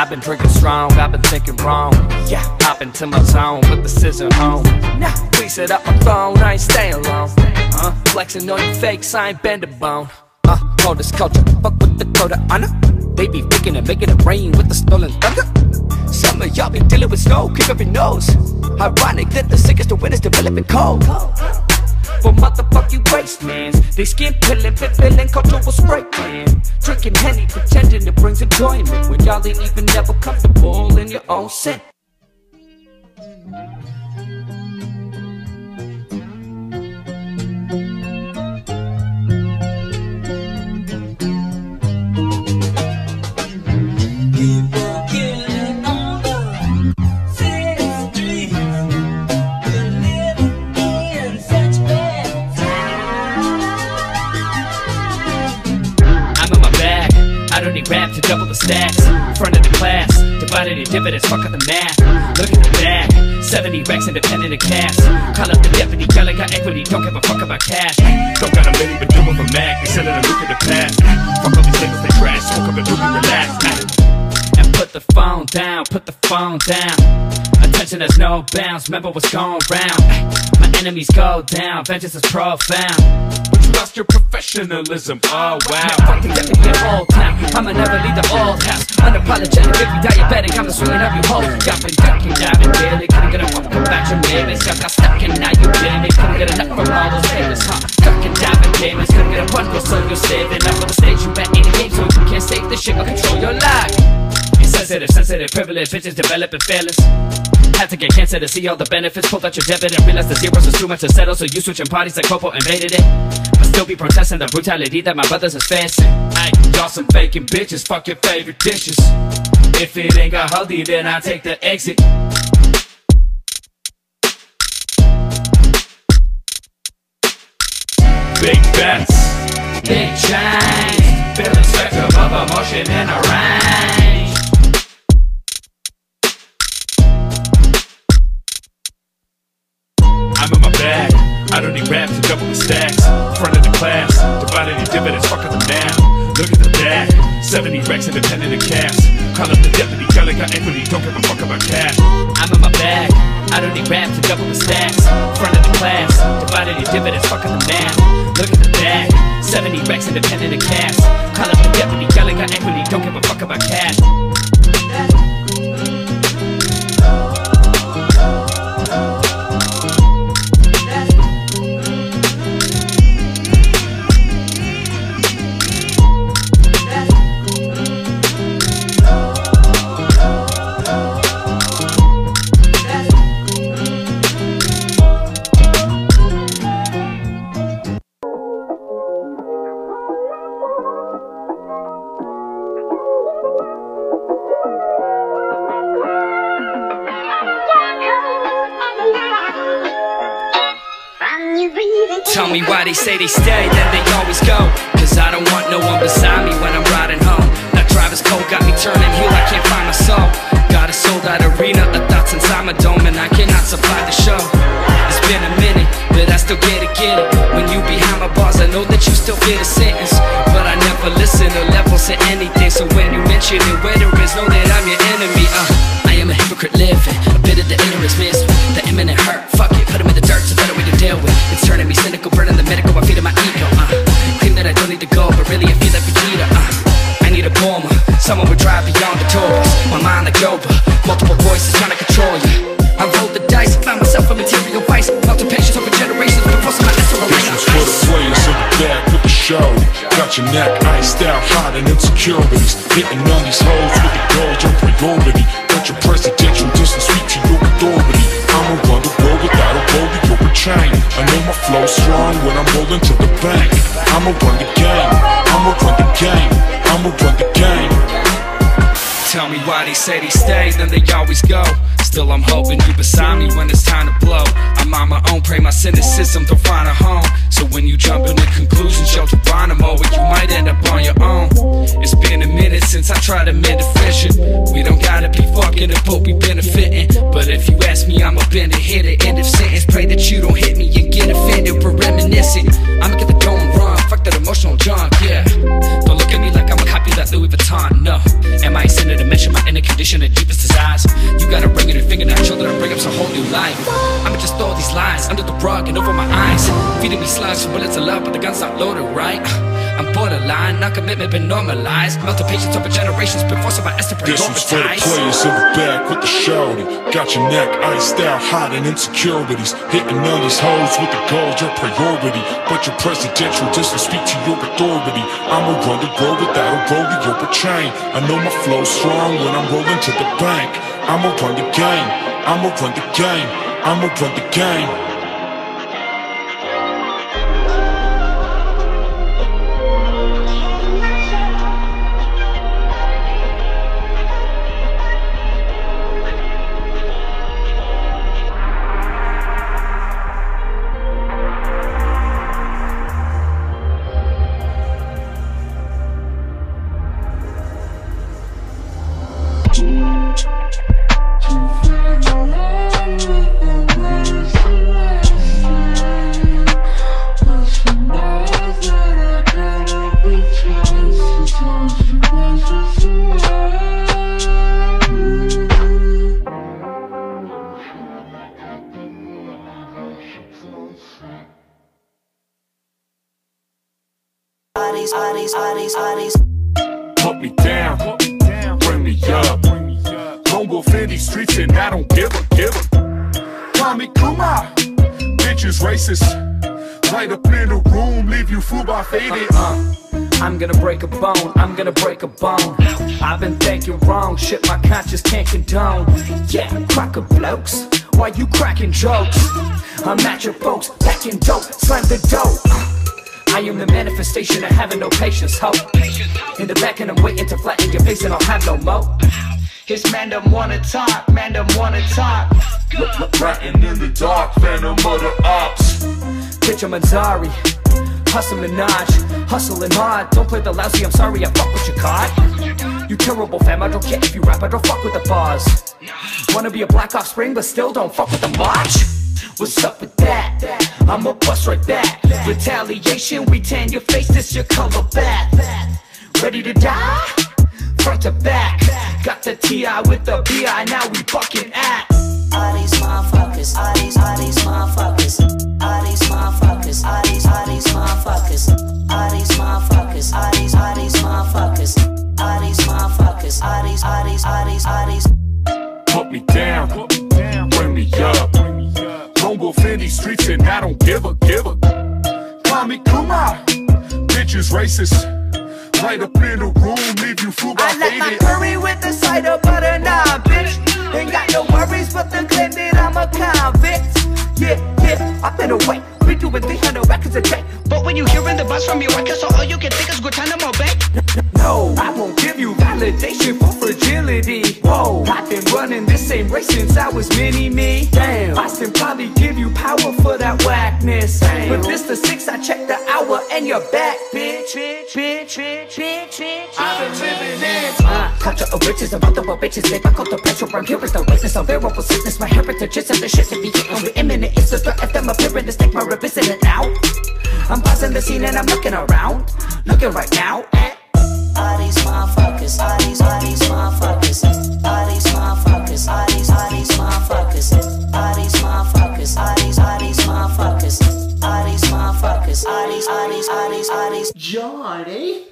I've been drinking strong, I've been thinking wrong. Yeah, hop into my zone, put the scissor home. Nah, please set up my phone, I ain't staying alone. Flexing on you fakes, I ain't bend a bone. Hold this culture, fuck with the code of honor. They be faking and making it rain with the stolen thunder. Some of y'all be dealing with snow, kick up your nose. Ironic that the sickest to win is developing cold. For motherfuck you waste mans, they skin pillin', fit fillin', cultural spray can. Drinking Henny, pretending it brings enjoyment when y'all ain't even never comfortable in your own sin. Rap to double the stacks, front of the class, divided in dividends, fuck up the math. Look at the bag, 70 racks independent of cash. Call up the deputy, girl, I got equity, don't give a fuck about cash. Don't got a many, but do them a mag, they send it a look at the past. Fuck all these labels, they trash, smoke up and do me relax. And put the phone down, put the phone down. Attention has no bounds, remember what's going round. My enemies go down, vengeance is profound. Lost your professionalism, oh wow. Fucking deputy in all town, I'ma never leave the old house. Unapologetic, if you diabetic, I'ma swing up your hole. Got been ducking, diving daily, couldn't get a fuck about your neighbors. Got stuck and now you blame it, couldn't get enough from all those favors, huh? Ducking, diving payments, couldn't get a bundle, so you're saving up for the stage you at in the game, so you can't save this shit or control your life. Insensitive, sensitive, privileged, bitches developing feelings. Had to get cancer to see all the benefits. Pulled out your debit and realized the zeros was too much to settle. So you switching parties like Copo invaded it. I still be protesting the brutality that my brothers is facing. Y'all some faking bitches, fuck your favorite dishes. If it ain't got healthy, then I take the exit. Big bets, big change, feel the spectrum of emotion in a range. I'm in my bag, I don't need rap to double the stacks. Front of the class, divided in dividends, fuck up the math. Look at the bag, 70 racks independent of cash. Call up the deputy, girl, I got equity, don't give a fuck about cash. I'm in my bag, I don't need rap to double the stacks. Front of the class, divided in dividends, fuck up the math. Look at the bag, 70 racks independent of cash. Call up the deputy, girl, I got equity, don't give a fuck about cash. Tell me why they say they stay, then they always go. Cause I don't want no one beside me when I'm riding home. That driver's cold got me turning heel, I can't find my soul. Got a sold out arena, the thoughts inside my dome, and I cannot supply the show. It's been a minute, but I still get it. When you behind my bars, I know that you still get a sentence. But I never listen or level to anything. So when you mention it, where there is, know that I'm your enemy. I am a hypocrite living, a bit of the ignorance missing. The imminent hurt, fuck it, put him in the dirt, it's a better way to deal with. It's turning me cynical, burning the medical, I feed my ego. Claim that I don't need to go, but really I feel like Vegeta. I need a bomber, someone would drive beyond the tours. My mind like Yoba, multiple voices trying to control you. I rolled the dice, found myself a material vice. Melted patience over generations, but forcing my essence this is for the players in the back with the show. Got your neck iced out, hot and insecurities. Hitting on these hoes with the gold, your priority. Got your presidential distance, sweet to your authority. I'ma run the world without a roller or a chain. I know my flow strong when I'm rolling to the bank. I'ma run the game, I'ma run the game, I'ma run the game. Tell me why they say they stay, then they always go. Still I'm hoping you beside me when it's time to blow. I'm on my own, pray my cynicism to find a home. So when you jump into conclusions, you'll Geronimo, or you might end up on your own. It's been a minute since I tried to mend a friction. We don't gotta be fucking it, but we benefiting. But if you ask me, I'ma bend it, hit it, end of sentence. Pray that you don't hit me and get offended, we're reminiscing. I'ma get the dome run, fuck that emotional junk, yeah. Don't look at me like I'm a copy of that Louis Vuitton, no. Am I ascended to mention my inner condition? guns, bullets of love, but the gun's not loaded right. I'm borderline, not commitment been normalized. Melted patience over generations been forced by us to This one's for the players in the back with the shouty. Got your neck iced out, hot and insecurities. Hitting on these hoes with the gold, your priority. But your presidential doesn't speak to your authority. I'ma run the road without a rollie or a chain. I know my flow's strong when I'm rolling to the bank. I'ma run the game, I'ma run the game, I'ma run the game. Put me down, bring me up. Lone wolf in these streets and I don't give a. Call me Kuma, bitches racist. Light up in the room, leave you fooled by faded. I'm gonna break a bone, I'm gonna break a bone. I've been thinking wrong, shit my conscience can't condone. Yeah, cracker blokes, why you cracking jokes? I'm at your folks, packing dope, slam the dope. I am the manifestation of having no patience, hope. In the back and I'm waiting to flatten your face and I'll have no mo. His man don't wanna talk, man don't wanna talk. Ratting in the dark, phantom of the ops. Bitch, I'm Manzari, hustle Minaj, hustling hard. Don't play the lousy, I'm sorry, I fuck with your card. You terrible fam, I don't care if you rap, I don't fuck with the bars. Wanna be a black offspring, but still don't fuck with the march. What's up with that? I'm a bust right back. Retaliation, we tan your face, this your color back. Ready to die? Front to back. Got the T.I. with the B.I. Now we fucking at. All these motherfuckers, all these motherfuckers, all these motherfuckers, all these motherfuckers, all these motherfuckers, all these motherfuckers, all these motherfuckers, all these. Put me down, bring me up. Lone wolf in these streets and I don't give a. Call me Kuma, bitches racist. Light up in the room, leave you fooled by I like my faded. curry with the side of butter, nah, bitch. Ain't got no worries, but the claim that I'm a convict. Yeah, I've been away, been doing 300 records a day. But when you hearing the buzz from your records, so all you can think is Guantanamo Bay. No, I won't give you validation for fragility. Whoa, I've been running this same race since I was mini-me. Damn, I still probably give you power for that whackness. Damn. But this the 6, I check the hour and you're back, bitch. I've been living in culture of riches and multiple bitches. They back up the pressure, I'm here with the witness of variable sickness. My heritage is and the shit to be hitting with imminent. It's the threat of them appearing to take my revisit it now. I'm pausing the scene and I'm looking around, looking right now at all these motherfuckers, all these motherfuckers, all these motherfuckers, all these motherfuckers, all these motherfuckers, all these motherfuckers, all these motherfuckers, all these. John, eh?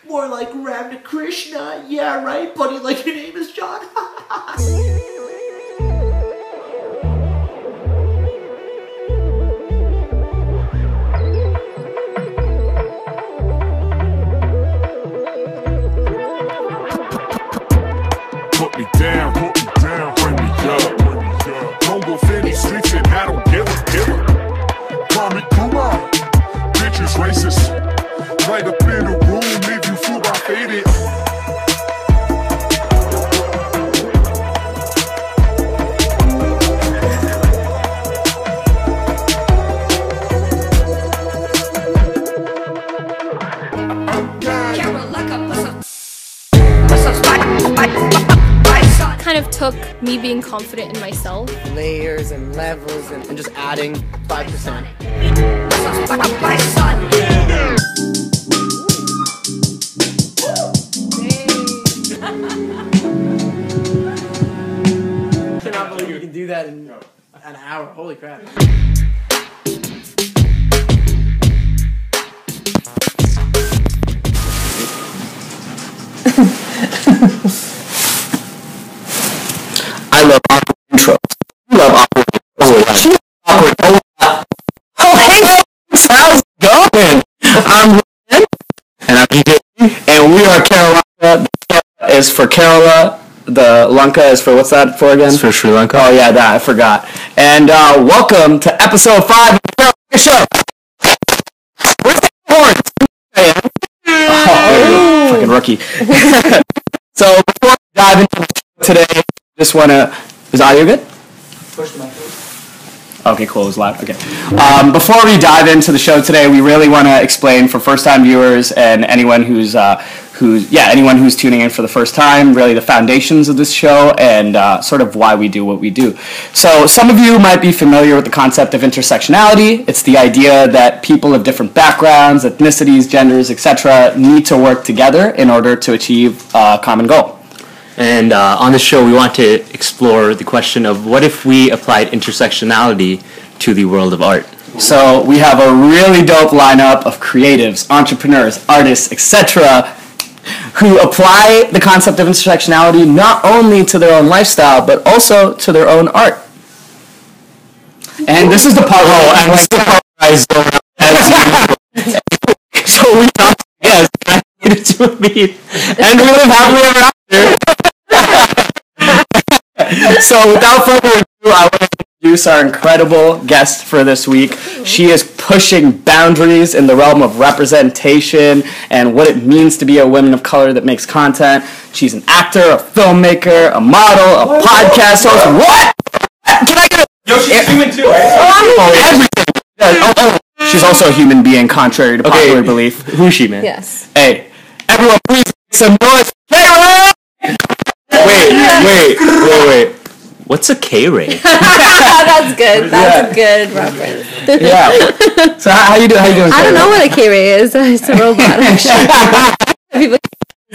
More like Ramakrishna. Yeah, right, buddy, like your name is John. Put me down, bring me up. Don't go fit these streets and I don't give a. Call me Kuma, bitches racist. Light up in the room, leave you fooled by faded. Kind of took me being confident in myself. Layers and levels and just adding 5%. I cannot believe you can do that in an hour. Holy crap. I love awkward intros. You love awkward intros. She awkward. Oh, hey, how's it going? I'm Ryan, and I'm DJ, and we are Keralanka. The Kera is for Kerala. The Lanka is for, what's that for again? It's for Sri Lanka. Oh yeah, that, I forgot. And welcome to episode 5 of the Keralanka Show. Where's the horns? Oh, fucking rookie. So before we dive into the show today, just want to... Is audio good? Push the mic. Okay, cool. It was loud. Okay. Before we dive into the show today, we really want to explain for first-time viewers and anyone who's tuning in for the first time, really the foundations of this show and sort of why we do what we do. So some of you might be familiar with the concept of intersectionality. It's the idea that people of different backgrounds, ethnicities, genders, etc. need to work together in order to achieve a common goal. And on the show, we want to explore the question of what if we applied intersectionality to the world of art. So we have a really dope lineup of creatives, entrepreneurs, artists, etc., who apply the concept of intersectionality not only to their own lifestyle, but also to their own art. And this is the part So we thought, yes, I needed to meet, and we live happily ever after. So without further ado, I want to introduce our incredible guest for this week. She is pushing boundaries in the realm of representation and what it means to be a woman of color that makes content. She's an actor, a filmmaker, a model, a podcast host. What? Can I get a... Yo, she's human too, right? Everything. She's also a human being, contrary to popular belief. Who's she, man? Yes. Hey, everyone, please make some noise for KayRay! Wait. What's a KayRay? That's good. That's a good reference. Yeah. So how you doing? How you doing? I don't know what a KayRay is. It's a robot, actually. People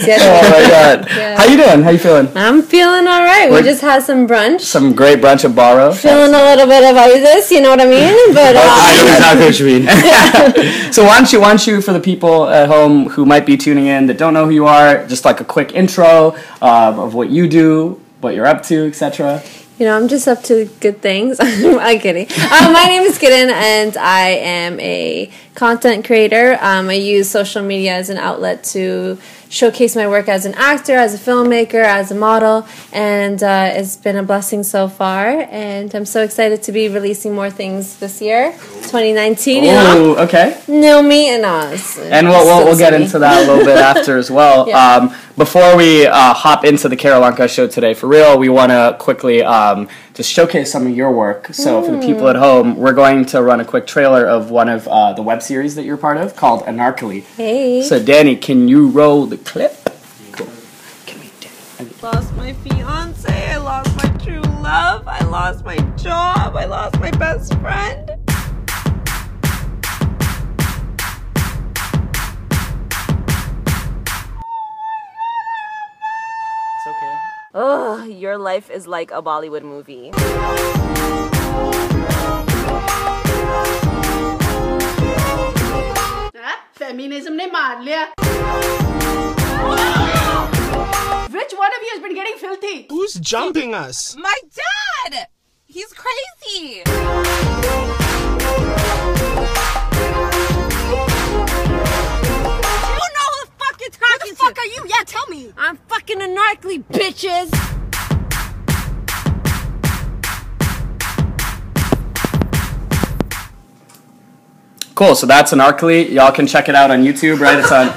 Oh my god. Yeah. How you doing? How you feeling? I'm feeling all right. We just had some brunch. Some great brunch at Barrow. Feeling a little bit of ISIS, you know what I mean? But I know exactly what you mean. So why don't you, for the people at home who might be tuning in that don't know who you are, just like a quick intro of what you do, what you're up to, etc. you know, I'm just up to good things. I'm kidding. My name is Kitten, and I am a content creator. I use social media as an outlet to showcase my work as an actor, as a filmmaker, as a model, and it's been a blessing so far. And I'm so excited to be releasing more things this year, 2019. You know, okay. Know me and us. And we'll get into that a little bit after as well. Yeah. Before we hop into the Keralanka Show today, for real, we want to quickly just showcase some of your work. So for the people at home, we're going to run a quick trailer of one of the web series that you're part of called Anarchally. Hey. So Danny, can you roll the clip? Cool. Lost my fiance, I lost my true love, I lost my job, I lost my best friend. It's okay. Ugh, your life is like a Bollywood movie. Feminism ne maar liya. Which one of you has been getting filthy? Who's jumping us? My dad! He's crazy! Do you know who the fuck you're talking to? Who the fuck are you? Yeah, tell me! I'm fucking Anarchally, bitches! Cool, so that's Anarchally. Y'all can check it out on YouTube, right? It's on.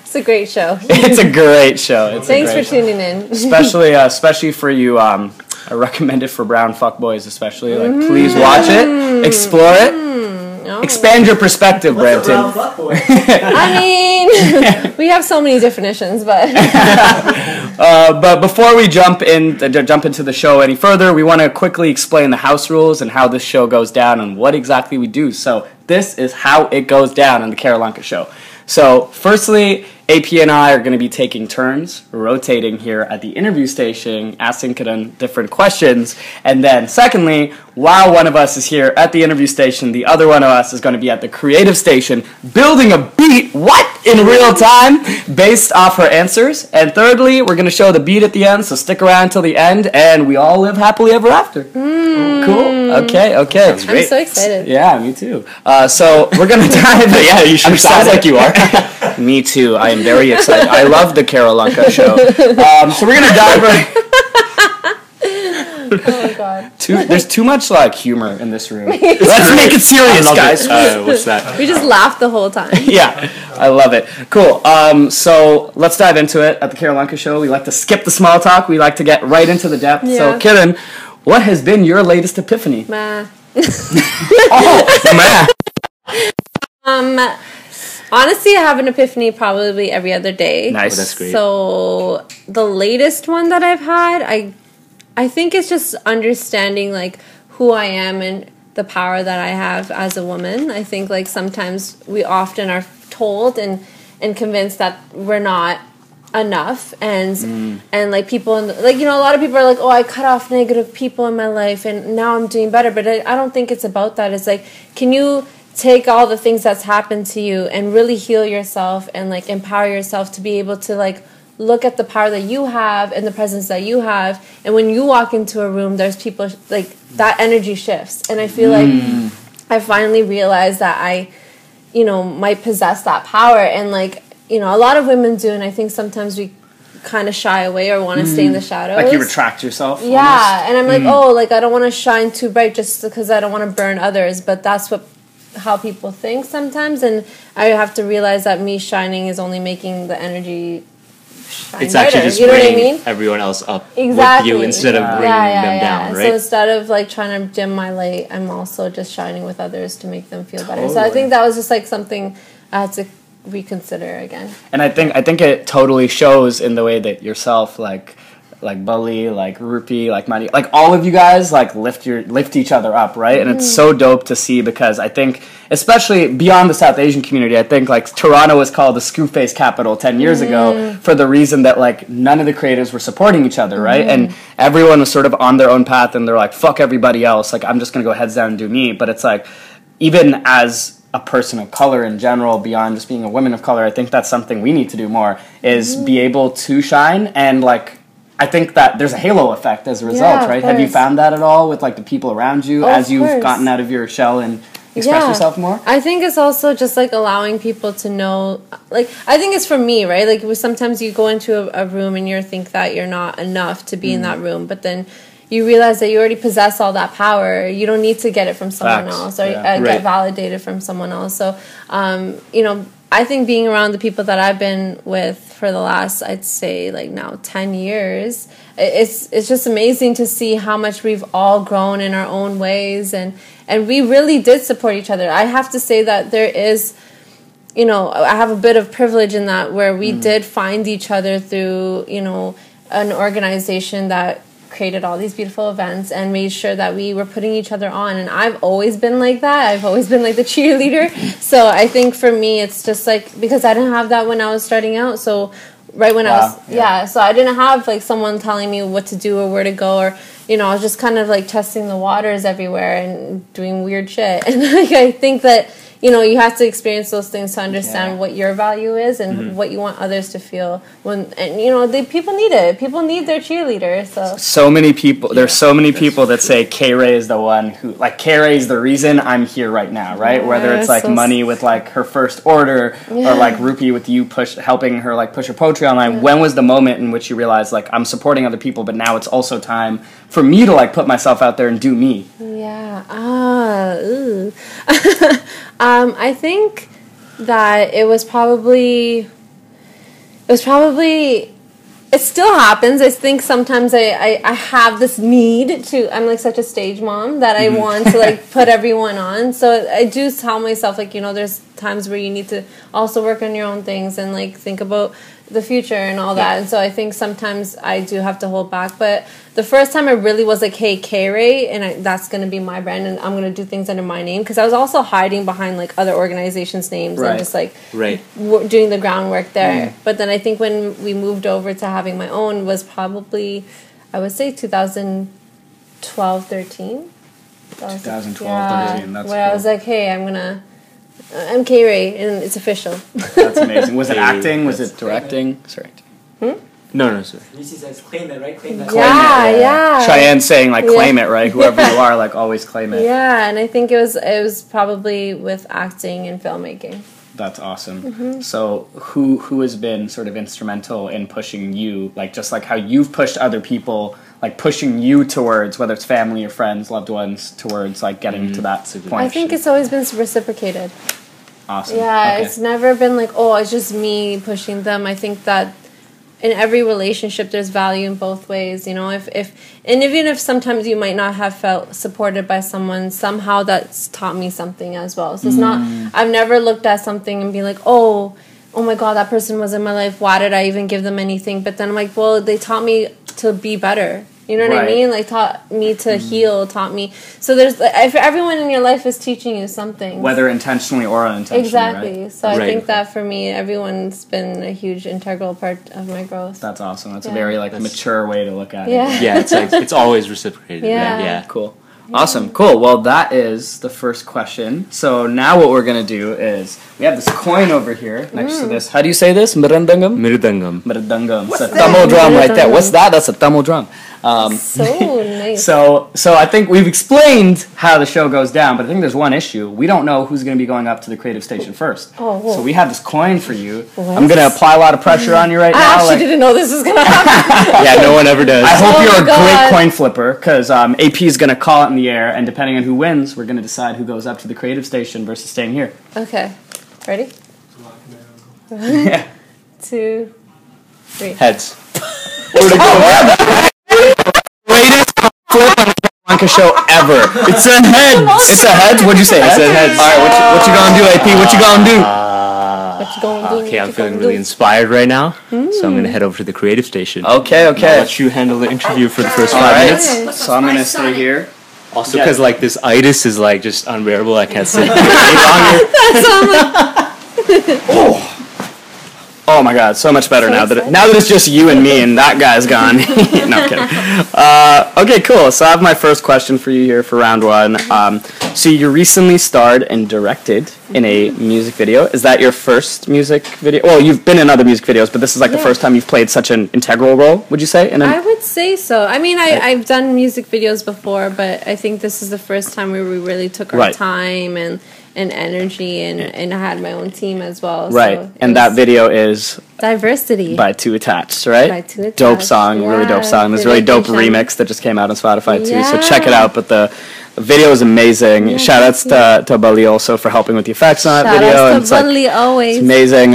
It's a great show. It's a great show. Thanks for tuning in. Especially for you. I recommend it for brown fuckboys, especially. Like, please watch it, explore it, expand your perspective, Brampton. I mean, we have so many definitions, but. But before we jump into the show any further, we want to quickly explain the house rules and how this show goes down and what exactly we do. So this is how it goes down on the Keralanka Show. So firstly, AP and I are going to be taking turns rotating here at the interview station, asking Karan different questions. And then secondly, while one of us is here at the interview station, the other one of us is going to be at the creative station building a beat. What? in real time based off her answers. And thirdly, we're going to show the beat at the end, so stick around till the end, and we all live happily ever after. Cool? Okay. I'm so excited. Yeah, me too. So we're going to dive in. Yeah, you sure sounds like you are. Me too. I am very excited. I love the Keralanka Show. So we're going to dive right... Oh my god. There's too much like humor in this room. Let's make it serious, guys. What's that? We just laughed the whole time. Yeah, I love it. Cool. So let's dive into it. At the Keralanka Show, we like to skip the small talk. We like to get right into the depth. Yeah. So, Kiran, what has been your latest epiphany? Ma. Honestly, I have an epiphany probably every other day. Nice. Oh, that's great. So the latest one that I've had, I think it's just understanding like who I am and the power that I have as a woman. I think like sometimes we often are told and convinced that we're not enough, and like people like, you know, a lot of people are like, oh, I cut off negative people in my life and now I'm doing better, but I don't think it's about that. It's like, can you take all the things that's happened to you and really heal yourself and like empower yourself to be able to like look at the power that you have and the presence that you have, and when you walk into a room, there's people like that energy shifts, and I feel like I finally realized that I, you know, might possess that power, and like, you know, a lot of women do, and I think sometimes we kind of shy away or want to stay in the shadows. Like you retract yourself? Yeah, almost? and I'm like, oh, like I don't want to shine too bright just because I don't want to burn others, but that's how people think sometimes, and I have to realize that me shining is only making the energy shine It's actually brighter, just you know what I bringing mean? everyone else up Exactly. with you instead of bringing them down, right? So instead of like trying to dim my light, I'm also just shining with others to make them feel better. So I Totally. think that was just like something I had to reconsider again. And I think it totally shows in the way that yourself, like Bully, like Rupi, like Mani, like all of you guys like lift each other up, right? And it's so dope to see, because I think, especially beyond the South Asian community, I think like Toronto was called the screw face capital 10 years ago for the reason that like none of the creatives were supporting each other, right? And everyone was sort of on their own path, and they're like, fuck everybody else, like I'm just gonna go heads down and do me. But it's like, even as a person of color in general, beyond just being a woman of color, I think that's something we need to do more, is be able to shine. And like, I think that there's a halo effect as a result, right? Have you found that at all with like the people around you as you've gotten out of your shell and expressed yourself more? I think it's also just like allowing people to know, like, I think it's for me, right? Like sometimes you go into a room and you think that you're not enough to be in that room, but then you realize that you already possess all that power. You don't need to get it from someone else or get validated from someone else. So, you know, I think being around the people that I've been with for the last, I'd say like now 10 years, it's just amazing to see how much we've all grown in our own ways, and we really did support each other. I have to say that there is, you know, I have a bit of privilege in that, where we did find each other through, you know, an organization that created all these beautiful events and made sure that we were putting each other on. And I've always been like that. I've always been like the cheerleader. So I think for me, it's just like, because I didn't have that when I was starting out. So right when I was, so I didn't have like someone telling me what to do or where to go, or, you know, I was just kind of like testing the waters everywhere and doing weird shit. And like, I think that, you know, you have to experience those things to understand what your value is and what you want others to feel. And you know, people need it. People need their cheerleader. So many people. There's so many people that say KayRay is the one who, like, KayRay is the reason I'm here right now, right? Whether it's like Money with like her first order, or like Rupi with you helping her like push her poetry online. When was the moment in which you realized like I'm supporting other people, but now it's also time for me to like put myself out there and do me? I think that it still happens. I think sometimes I have this need to, I'm like such a stage mom that I want to like put everyone on. So I do tell myself, like, you know, there's times where you need to also work on your own things and like think about the future and all that. And so I think sometimes I do have to hold back. But the first time I really was like, hey, KayRay, and that's going to be my brand, and I'm going to do things under my name, because I was also hiding behind like other organizations' names and just like doing the groundwork there. But then I think when we moved over to having my own was probably, I would say 2012, 13. 2012, 13, that's where cool. I was like, hey, I'm going to I'm KayRay, and it's official. That's amazing. Was it acting? Was it directing? Sorry. No, sorry. Lucy says, claim it, right? Claim that. Yeah. Cheyenne saying, like, claim it, right? Whoever you are, like, always claim it. Yeah, and I think it was probably with acting and filmmaking. That's awesome. So who has been sort of instrumental in pushing you, like, just like how you've pushed other people, like, pushing you towards, whether it's family or friends, loved ones, towards, like, getting to that point? I think it's always been reciprocated. Awesome. Yeah, it's never been like, oh, it's just me pushing them. I think that in every relationship there's value in both ways, you know. If even if sometimes you might not have felt supported by someone, somehow that's taught me something as well. So it's not, I've never looked at something and be like, oh my god, that person was in my life, why did I even give them anything? But then I'm like, well, they taught me to be better. You know what I mean? Like, taught me to heal, taught me. So there's, if everyone in your life is teaching you something. Whether intentionally or unintentionally, exactly. Right? So I think that for me, everyone's been a huge integral part of my growth. That's awesome. That's a very, like, mature way to look at it. Yeah, it's like, it's always reciprocated. Yeah. Cool. Awesome. Cool. Well, that is the first question. So now what we're going to do is, we have this coin over here next to this. How do you say this? Mirdangam? Mirdangam. It's a tamil drum right there. What's that? That's a tamil drum. So nice. So I think we've explained how the show goes down, but I think there's one issue. We don't know who's going to be going up to the creative station first. Oh. So we have this coin for you. I'm going to apply a lot of pressure on you right now. I actually didn't know this was going to happen. Yeah, no one ever does. I hope you're a great coin flipper, because AP is going to call it in the air, and depending on who wins, we're going to decide who goes up to the creative station versus staying here. Okay. Ready? 2, 3. Heads. Greatest flip on the Keralanka Show ever. It's a heads. It's a heads? What'd you say? I said heads. Alright, what you gonna do, AP? What you gonna do? What you gonna do? Okay, I'm feeling really inspired right now, so I'm going to head over to the creative station. Okay. I'll let you handle the interview for the first 5 minutes. So I'm gonna stay here. Also, because like this itis is like just unbearable. I can't sit any longer. Oh my god, so much better now that it's just you and me and that guy's gone. No, I'm kidding. Okay, cool. So I have my first question for you here for round one. So you recently starred and directed in a music video. Is that your first music video? Well, you've been in other music videos, but this is like the first time you've played such an integral role, would you say? I would say so. I mean, I've done music videos before, but I think this is the first time where we really took our time and energy, and I had my own team as well. Right, so and that video is Diversity by Two Attached, right? By Two Attached. Dope song, really dope song. There's a really dope remix that just came out on Spotify too, so check it out. But the video is amazing. Shout outs to Bali also for helping with the effects on that video. Shout outs to Bali always. It's amazing.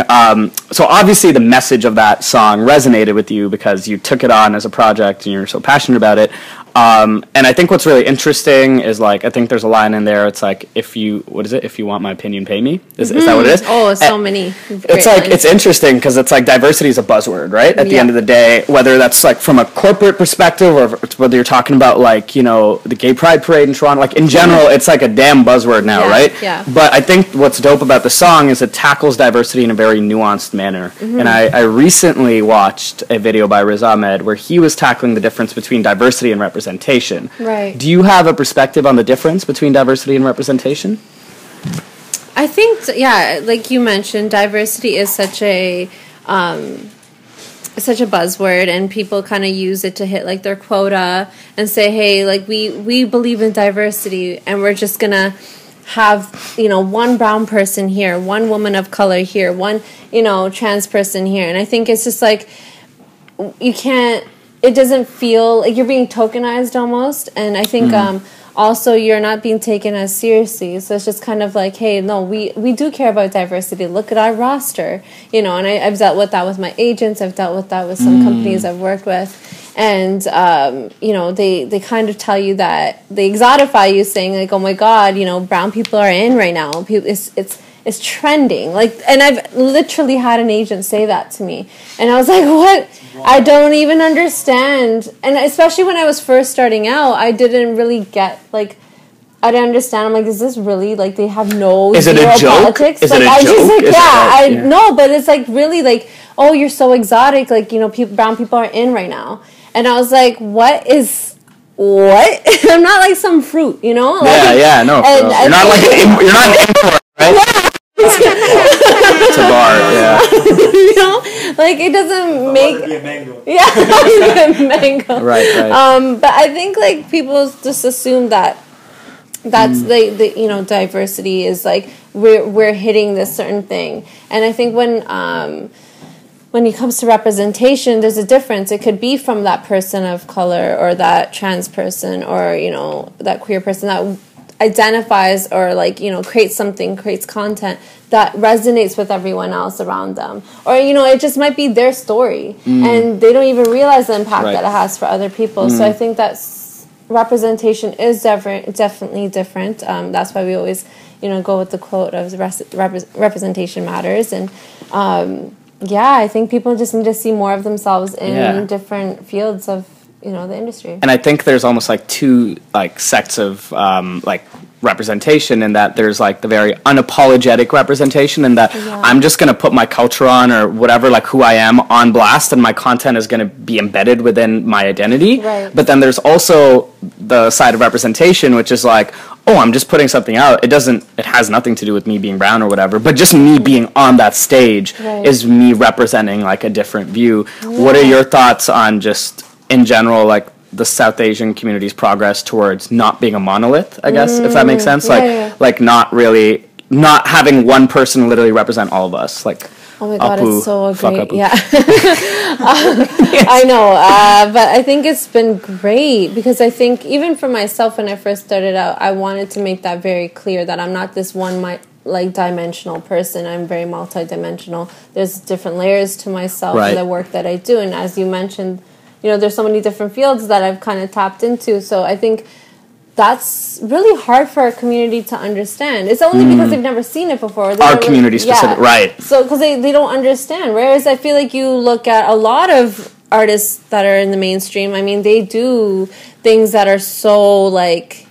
So obviously the message of that song resonated with you because you took it on as a project and you're so passionate about it. And I think what's really interesting is, like, I think there's a line in there. It's like, if you want my opinion, pay me. Is that what it is? Oh, so many. It's like, it's interesting because it's like diversity is a buzzword, right? At the end of the day, whether that's like from a corporate perspective or whether you're talking about, like, you know, the gay pride parade in Toronto, like in general, it's like a damn buzzword now, right? Yeah. But I think what's dope about the song is it tackles diversity in a very nuanced manner. And I recently watched a video by Riz Ahmed where he was tackling the difference between diversity and representation. Right. Do you have a perspective on the difference between diversity and representation? I think, like you mentioned, diversity is such a buzzword, and people kind of use it to hit like their quota and say, hey, like we believe in diversity, and we're just gonna have, you know, one brown person here, one woman of color here, one, you know, trans person here. And I think it's just like, you can't, it doesn't feel like you're being tokenized almost. And I think also you're not being taken as seriously. So it's just kind of like, hey, no, we do care about diversity. Look at our roster, you know. And I've dealt with that with my agents. I've dealt with that with some companies I've worked with. And, you know, they kind of tell you that, they exotify you, saying like, oh my God, you know, brown people are in right now. It's trending. Like, and I've literally had an agent say that to me. And I was like, what? I don't even understand. And especially when I was first starting out, I didn't really get, like, I didn't understand. I'm like, is this really, like, they have no Is it a joke? politics? Is like, it a I joke? just, like, Is yeah, no, but it's like really like, oh, you're so exotic. Like, you know, brown people are in right now. And I was like, what? I'm not like some fruit, you know? Like, No. You're not like you're not an import, right? It's a bar, yeah. You know, like it doesn't make Be a mango. yeah, mango. Right. But I think like people just assume that that's the you know, diversity is like we're hitting this certain thing, and I think when it comes to representation, there's a difference. It could be from that person of color or that trans person or, you know, that queer person that identifies or, like, you know, creates content that resonates with everyone else around them. Or, you know, it just might be their story and they don't even realize the impact that it has for other people. So I think that representation is definitely different. That's why we always, you know, go with the quote of representation matters. And, yeah, I think people just need to see more of themselves in different fields of, you know, the industry. And I think there's almost like two like sects of like representation, in that there's like the very unapologetic representation, in that I'm just going to put my culture on or whatever, like who I am, on blast, and my content is going to be embedded within my identity. Right. But then there's also the side of representation, which is like, oh, I'm just putting something out. It has nothing to do with me being brown or whatever, but just me being on that stage is me representing like a different view. What are your thoughts on just in general, like the South Asian community's progress towards not being a monolith, I guess, if that makes sense? Like not having one person literally represent all of us. Like, oh my God, Apu, it's so great. Apu. Yeah. I know. But I think it's been great because I think even for myself when I first started out, I wanted to make that very clear that I'm not this one like dimensional person. I'm very multidimensional. There's different layers to myself and the work that I do. And as you mentioned, you know, there's so many different fields that I've kind of tapped into. So I think that's really hard for our community to understand. It's only because they've never seen it before. Our community specific, right. So, because they don't understand. Whereas I feel like you look at a lot of artists that are in the mainstream, I mean, they do things that are so, like,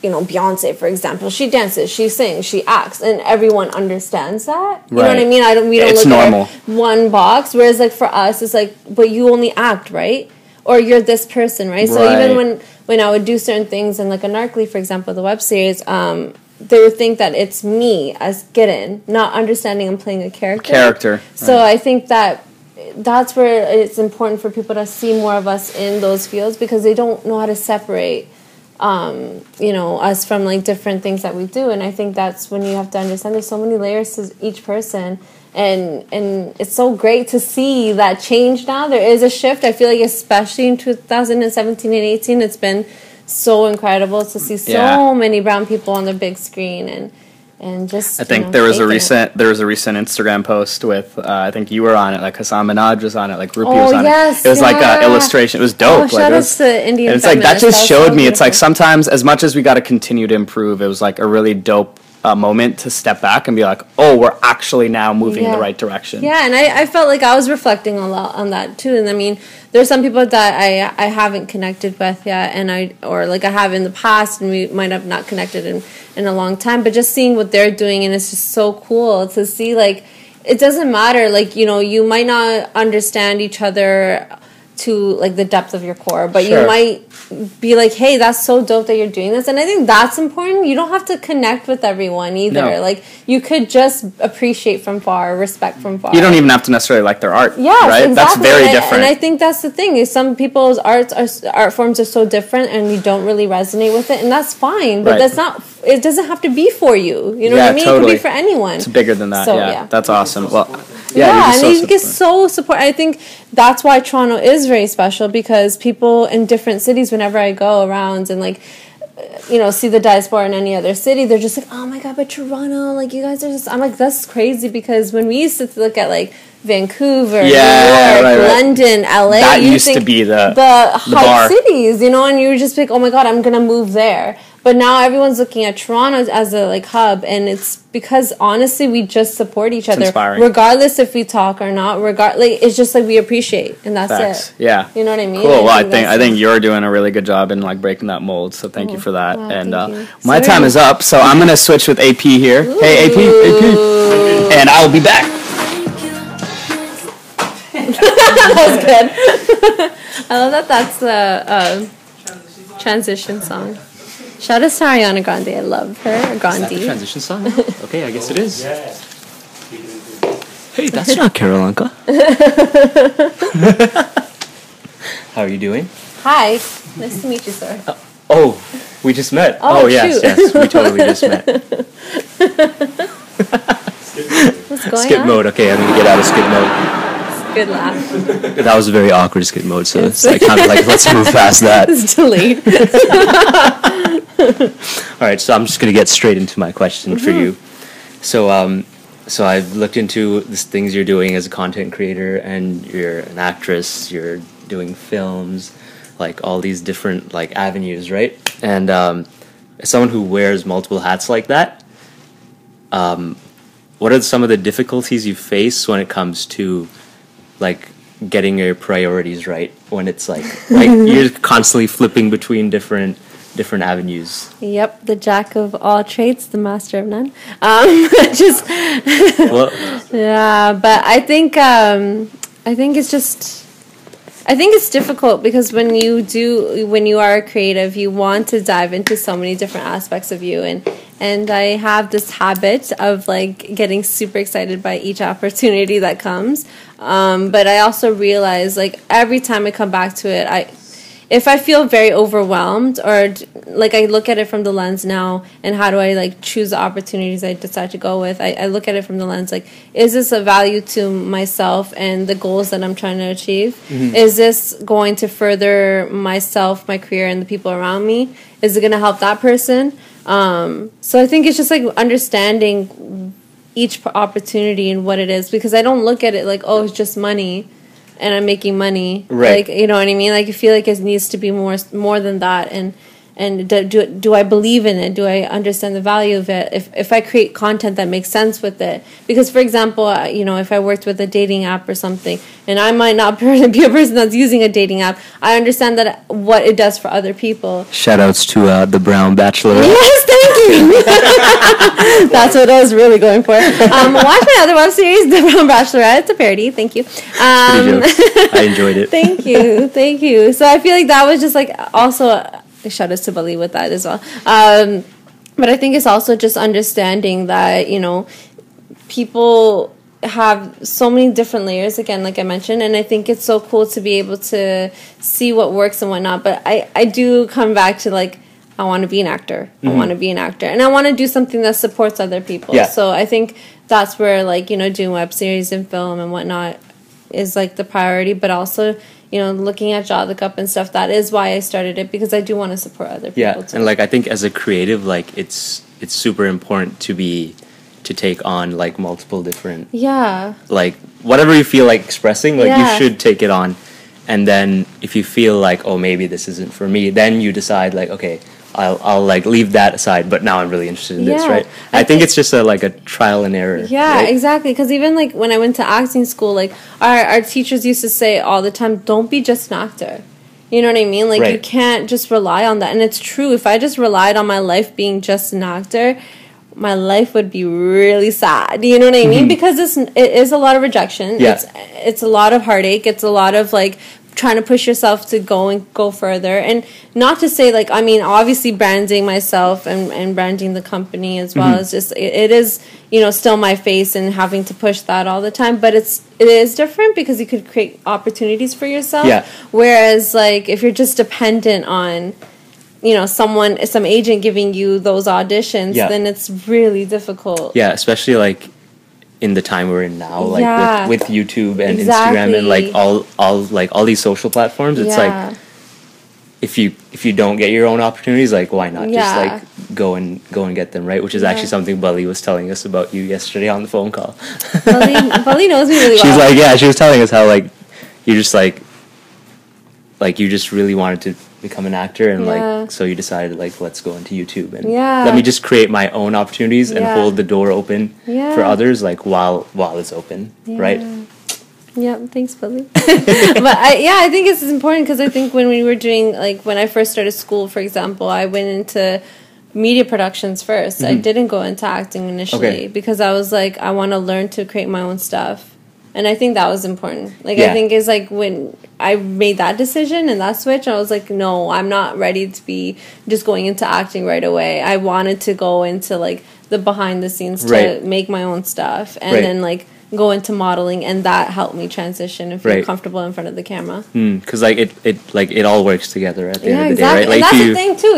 you know, Beyonce, for example, she dances, she sings, she acts, and everyone understands that. You know what I mean? We don't look at one box. Whereas, like, for us, it's like, but you only act, right? Or you're this person, right? So even when I would do certain things in, like, Anarchally, for example, the web series, they would think that it's me as Gideon, not understanding I'm playing a character. So I think that's where it's important for people to see more of us in those fields, because they don't know how to separate you know, us from like different things that we do. And I think that's when you have to understand there's so many layers to each person, and it's so great to see that change now. There is a shift. I feel like especially in 2017 and 18, it's been so incredible to see so many brown people on the big screen, and just, I think there was a recent Instagram post with I think you were on it, like Hassan Minaj was on it, like Rupi was on it. It was like an illustration. It was dope. Shout out to Indian. And it's like that just showed me. It's like sometimes, as much as we got to continue to improve, it was like a really dope moment to step back and be like, oh, we're actually now moving in the right direction. Yeah, and I felt like I was reflecting a lot on that too. And I mean, there's some people that I haven't connected with yet, and I have in the past, and we might have not connected in a long time, but just seeing what they're doing, and it's just so cool to see. Like, it doesn't matter, like, you know, you might not understand each other to like the depth of your core, but you might be like, hey, that's so dope that you're doing this. And I think that's important. You don't have to connect with everyone either. Like, you could just appreciate from far, respect from far. You don't even have to necessarily like their art. Yes, right? Exactly. That's very different. And I think that's the thing, is some people's art forms are so different and you don't really resonate with it, and that's fine. But that's not, it doesn't have to be for you. You know what I mean? Totally. It could be for anyone. It's bigger than that. So, that's awesome. Well, and you get so support. I think that's why Toronto is very special, because people in different cities, whenever I go around and like, you know, see the diaspora in any other city, they're just like, oh my God, but Toronto, like, you guys are just, I'm like, that's crazy, because when we used to look at like Vancouver, New York, London, LA, that used to be the hot cities, you know, and you were just like, oh my God, I'm gonna move there. But now everyone's looking at Toronto as a like hub, and it's because honestly we just support each other, regardless if we talk or not. It's just like we appreciate, and that's it. Yeah, you know what I mean. Cool. Well, I think you're doing a really good job in like breaking that mold. So thank you for that. And my time is up, so I'm gonna switch with AP here. Ooh. Hey, AP, and I will be back. That was good. I love that. That's the transition song. Shout out to Ariana Grande. I love her. Is that Grande. the transition song? Okay, I guess it is. Hey, that's not Keralanka. How are you doing? Hi. Nice to meet you, sir. Oh, we just met. Oh, yes, shoot. yes, we totally just met. What's going Skip on? mode. Okay, I'm gonna get out of skip mode. Good laugh. That was a very awkward skip mode, so it's like kind of like let's move past that. It's delayed. All right, so I'm just gonna get straight into my question for you. So, so I've looked into the things you're doing as a content creator, and you're an actress. You're doing films, like all these different like avenues, right? And as someone who wears multiple hats like that, what are some of the difficulties you face when it comes to like getting your priorities right? When it's like you're constantly flipping between different avenues. Yep, the jack of all trades, the master of none. Well, yeah, but I think it's difficult because when you are a creative, you want to dive into so many different aspects of you, and I have this habit of like getting super excited by each opportunity that comes. But I also realize like every time I come back to it, if I feel very overwhelmed, or like I look at it from the lens now, and how do I like choose the opportunities I decide to go with? I look at it from the lens like, is this a value to myself and the goals that I'm trying to achieve? Mm-hmm. Is this going to further myself, my career, and the people around me? Is it going to help that person? So I think it's just like understanding each opportunity and what it is, because I don't look at it like, oh, it's just money and I'm making money, right? Like, you know what I mean? Like, I feel like it needs to be more than that. And do I believe in it? Do I understand the value of it? If I create content that makes sense with it, because for example, if I worked with a dating app or something, and I might not be a person that's using a dating app, I understand that what it does for other people. Shout outs to the Brown Bachelorette. Yes, thank you. That's what I was really going for. Watch my other web series, The Brown Bachelorette. It's a parody. Thank you. I enjoyed it. Thank you. So I feel like that was just like also. Shout out to Bali with that as well. But I think it's also just understanding that, people have so many different layers, again, like I mentioned, and I think it's so cool to be able to see what works and whatnot. But I do come back to like, I want to be an actor. Mm-hmm. I want to be an actor. And I want to do something that supports other people. Yeah. So I think that's where like, doing web series and film and whatnot is like the priority, but also looking at Jadakap and stuff, that is why I started it, because I do want to support other people too. And like I think as a creative, like it's super important to take on like multiple different like whatever you feel like expressing, like you should take it on. And then if you feel like, oh, maybe this isn't for me, then you decide like, okay, I'll like leave that aside, but now I'm really interested in this, right? I think it's just a trial and error. Yeah, right? Exactly. Because even like when I went to acting school, like our teachers used to say all the time, don't be just an actor. You know what I mean? Like you can't just rely on that. And it's true. If I just relied on my life being just an actor, my life would be really sad. You know what I mean? Because it is a lot of rejection. Yeah. It's a lot of heartache. It's a lot of like trying to push yourself to go further. And not to say like, I mean, obviously branding myself and branding the company as well is just, it is, still my face and having to push that all the time. But it is different because you could create opportunities for yourself. Yeah. Whereas like if you're just dependent on, some agent giving you those auditions, then it's really difficult. Yeah, especially like in the time we're in now, like with YouTube and Instagram and like all these social platforms, it's like if you don't get your own opportunities, like why not just like go and get them, right? Which is actually something Bali was telling us about you yesterday on the phone call. Bali knows me really well. She's like, she was telling us how like you just like you just really wanted to become an actor, and like so you decided like let's go into YouTube and let me just create my own opportunities and hold the door open for others, like while it's open, right? Yeah, thanks, Billy. But I think it's important because I think when we were doing like when I first started school, for example, I went into media productions first. I didn't go into acting initially because I was like, I want to learn to create my own stuff. And I think that was important. Like, I think it's like when I made that decision and that switch, I was like, no, I'm not ready to be just going into acting right away. I wanted to go into, like, the behind the scenes to make my own stuff. And then, like, go into modeling. And that helped me transition and feel comfortable in front of the camera. Because, like, it all works together at the end of the day, right? Like, and that's the thing, too.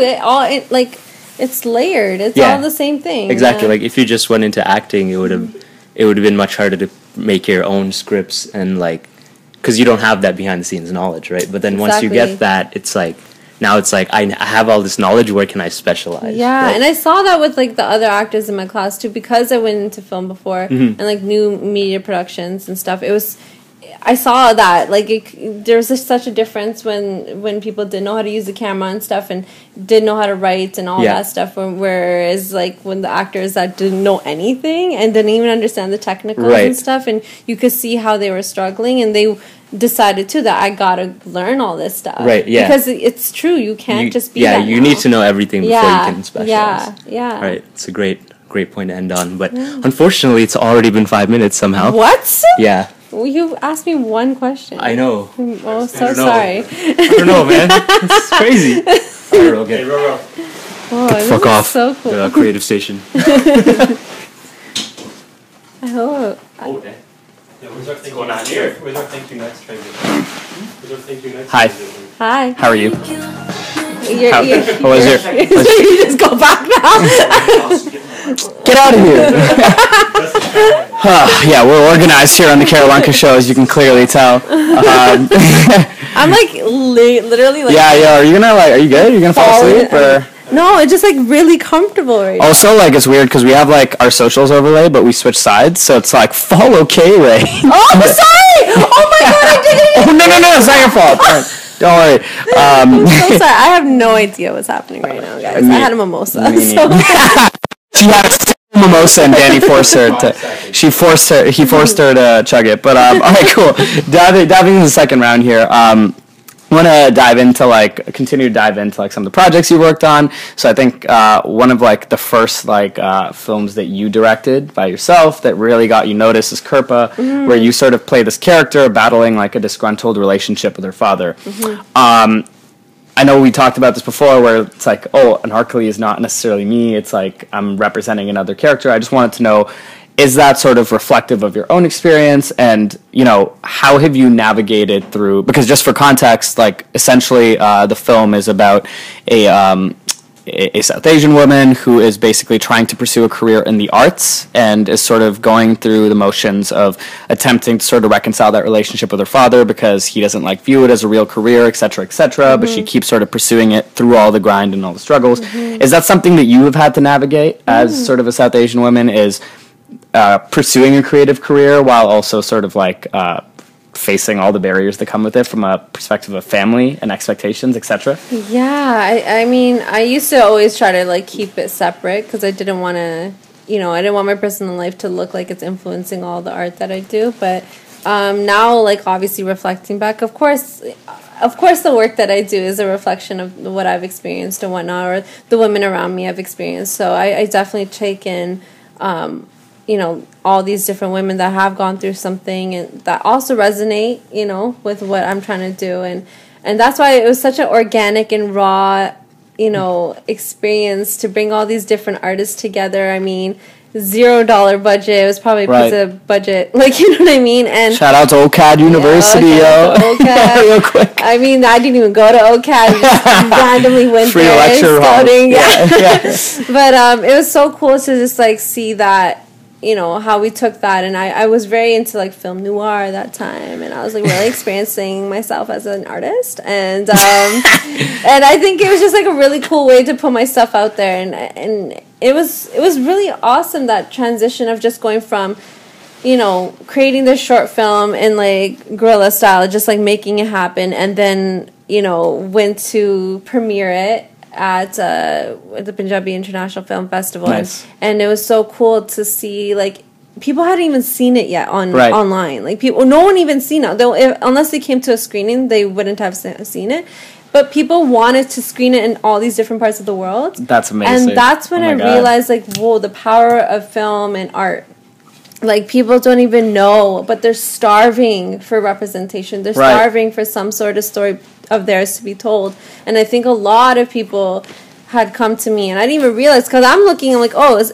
It's layered. It's all the same thing. Exactly. Like, if you just went into acting, it would have been much harder to make your own scripts and, like, because you don't have that behind the scenes knowledge, right? But then once you get that, it's like, now it's like, I have all this knowledge, where can I specialize? Yeah, right? and I saw that with, like, the other actors in my class, too, because I went into film before and, like, new media productions and stuff. I saw that, like, there's such a difference when people didn't know how to use the camera and stuff and didn't know how to write and all that stuff, whereas, like, when the actors that didn't know anything and didn't even understand the technicals and stuff, and you could see how they were struggling, and they decided, too, that I gotta learn all this stuff. Right, yeah. Because it's true, you can't just be that you now. need to know everything before you can specialize. Yeah. All right, it's a great point to end on, but unfortunately, it's already been 5 minutes somehow. What? Yeah. Well, you asked me one question. I know. Oh, so sorry. I don't know, man. It's crazy. All right, okay. Oh, fuck off. So cool. The creative station. I hope. Okay. Yeah, where's our thank going you? on here? Where's our thank you next transition? Where's our thank you next Hi. transition? Hi. How are you? What was your? You just go back now. Get out of here. Yeah, we're organized here on the Keralanka Show, as you can clearly tell. I'm like literally like. Yeah. Are you good? Are you gonna fall asleep or? No, it's just like really comfortable right Also, like, it's weird because we have like our socials overlay, but we switch sides, so it's like follow KayRay. Oh, sorry! Oh my god, I didn't. No, it's not your fault. Don't worry. I'm so sorry. I have no idea what's happening right now, guys. I had a mimosa. She had a mimosa, and Danny forced her to. He forced her to chug it. But all right, cool. Diving into the second round here. I want to continue to dive into like some of the projects you worked on. So I think one of like the first films that you directed by yourself that really got you noticed is Kirpa, where you sort of play this character battling like a disgruntled relationship with her father. I know we talked about this before, where it's like, oh, anarchically is not necessarily me. It's like I'm representing another character. I just wanted to know, is that sort of reflective of your own experience? And, you know, how have you navigated through, because just for context, like essentially the film is about a South Asian woman who is basically trying to pursue a career in the arts and is sort of going through the motions of attempting to sort of reconcile that relationship with her father because he doesn't like view it as a real career, et cetera, but she keeps sort of pursuing it through all the grind and all the struggles. Is that something that you have had to navigate as sort of a South Asian woman, is pursuing a creative career while also sort of like facing all the barriers that come with it from a perspective of family and expectations, etc.? Yeah, I mean, I used to always try to like keep it separate because I didn't want to, I didn't want my personal life to look like it's influencing all the art that I do. But now, like, obviously reflecting back, of course, the work that I do is a reflection of what I've experienced and whatnot, or the women around me have experienced. So I definitely take in all these different women that have gone through something and that also resonate, with what I'm trying to do. And that's why it was such an organic and raw, experience to bring all these different artists together. I mean, $0 budget. It was probably a piece of budget. Like, you know what I mean? And shout out to OCAD University, yo. OCAD. Real quick. I mean, I didn't even go to OCAD. Just randomly went free there. Lecture studying. Yeah. But it was so cool to just, like, see that, how we took that. And I was very into, like, film noir that time. And I was, like, really experiencing myself as an artist. And and I think it was just, like, a really cool way to put my stuff out there. And it was really awesome, that transition of just going from, creating this short film in, like, guerrilla style, just, like, making it happen. And then, went to premiere it at the Punjabi International Film Festival. Nice. And it was so cool to see, like, people hadn't even seen it yet online. Like, no one even seen it. Unless they came to a screening, they wouldn't have seen it. But people wanted to screen it in all these different parts of the world. That's amazing. And that's when I realized, like, whoa, the power of film and art. like, people don't even know, but they're starving for representation. They're starving for some sort of story of theirs to be told. And I think a lot of people had come to me, and I didn't even realize, because I'm looking, I'm like, oh, it's,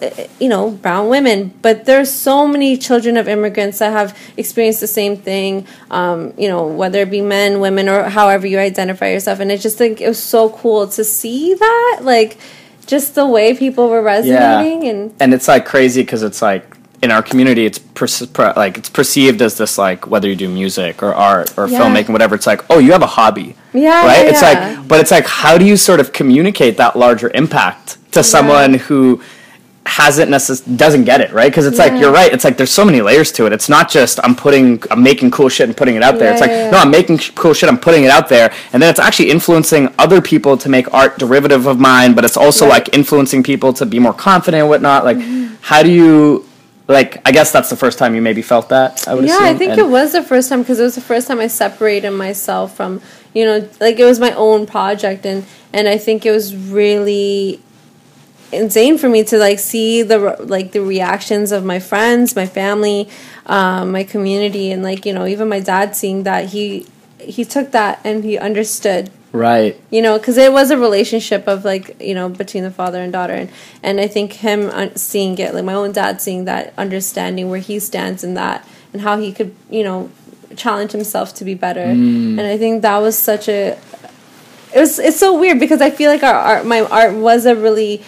brown women, but there's so many children of immigrants that have experienced the same thing, whether it be men, women, or however you identify yourself. And I just think it was so cool to see that, like, just the way people were resonating. And it's like crazy, because it's like, in our community, it's it's perceived as this, like, whether you do music or art or filmmaking, whatever, it's like, oh, you have a hobby, right? It's like, but it's like, how do you sort of communicate that larger impact to someone who doesn't get it, right? Because it's like, you're right, it's like there's so many layers to it. It's not just I'm making cool shit and putting it out there. It's like, no, I'm making cool shit, I'm putting it out there, and then it's actually influencing other people to make art derivative of mine, but it's also like influencing people to be more confident and whatnot. Like, how do you... Like, I guess that's the first time you maybe felt that, I would assume. I think it was the first time, because it was the first time I separated myself from, like, it was my own project, and I think it was really insane for me to, like, see the reactions of my friends, my family, my community, and, like, even my dad seeing that, he took that and he understood. Right. Because it was a relationship of, like, between the father and daughter. And I think him seeing it, like my own dad seeing that, understanding where he stands in that and how he could, challenge himself to be better. And I think that was such a... It's so weird, because I feel like my art was a really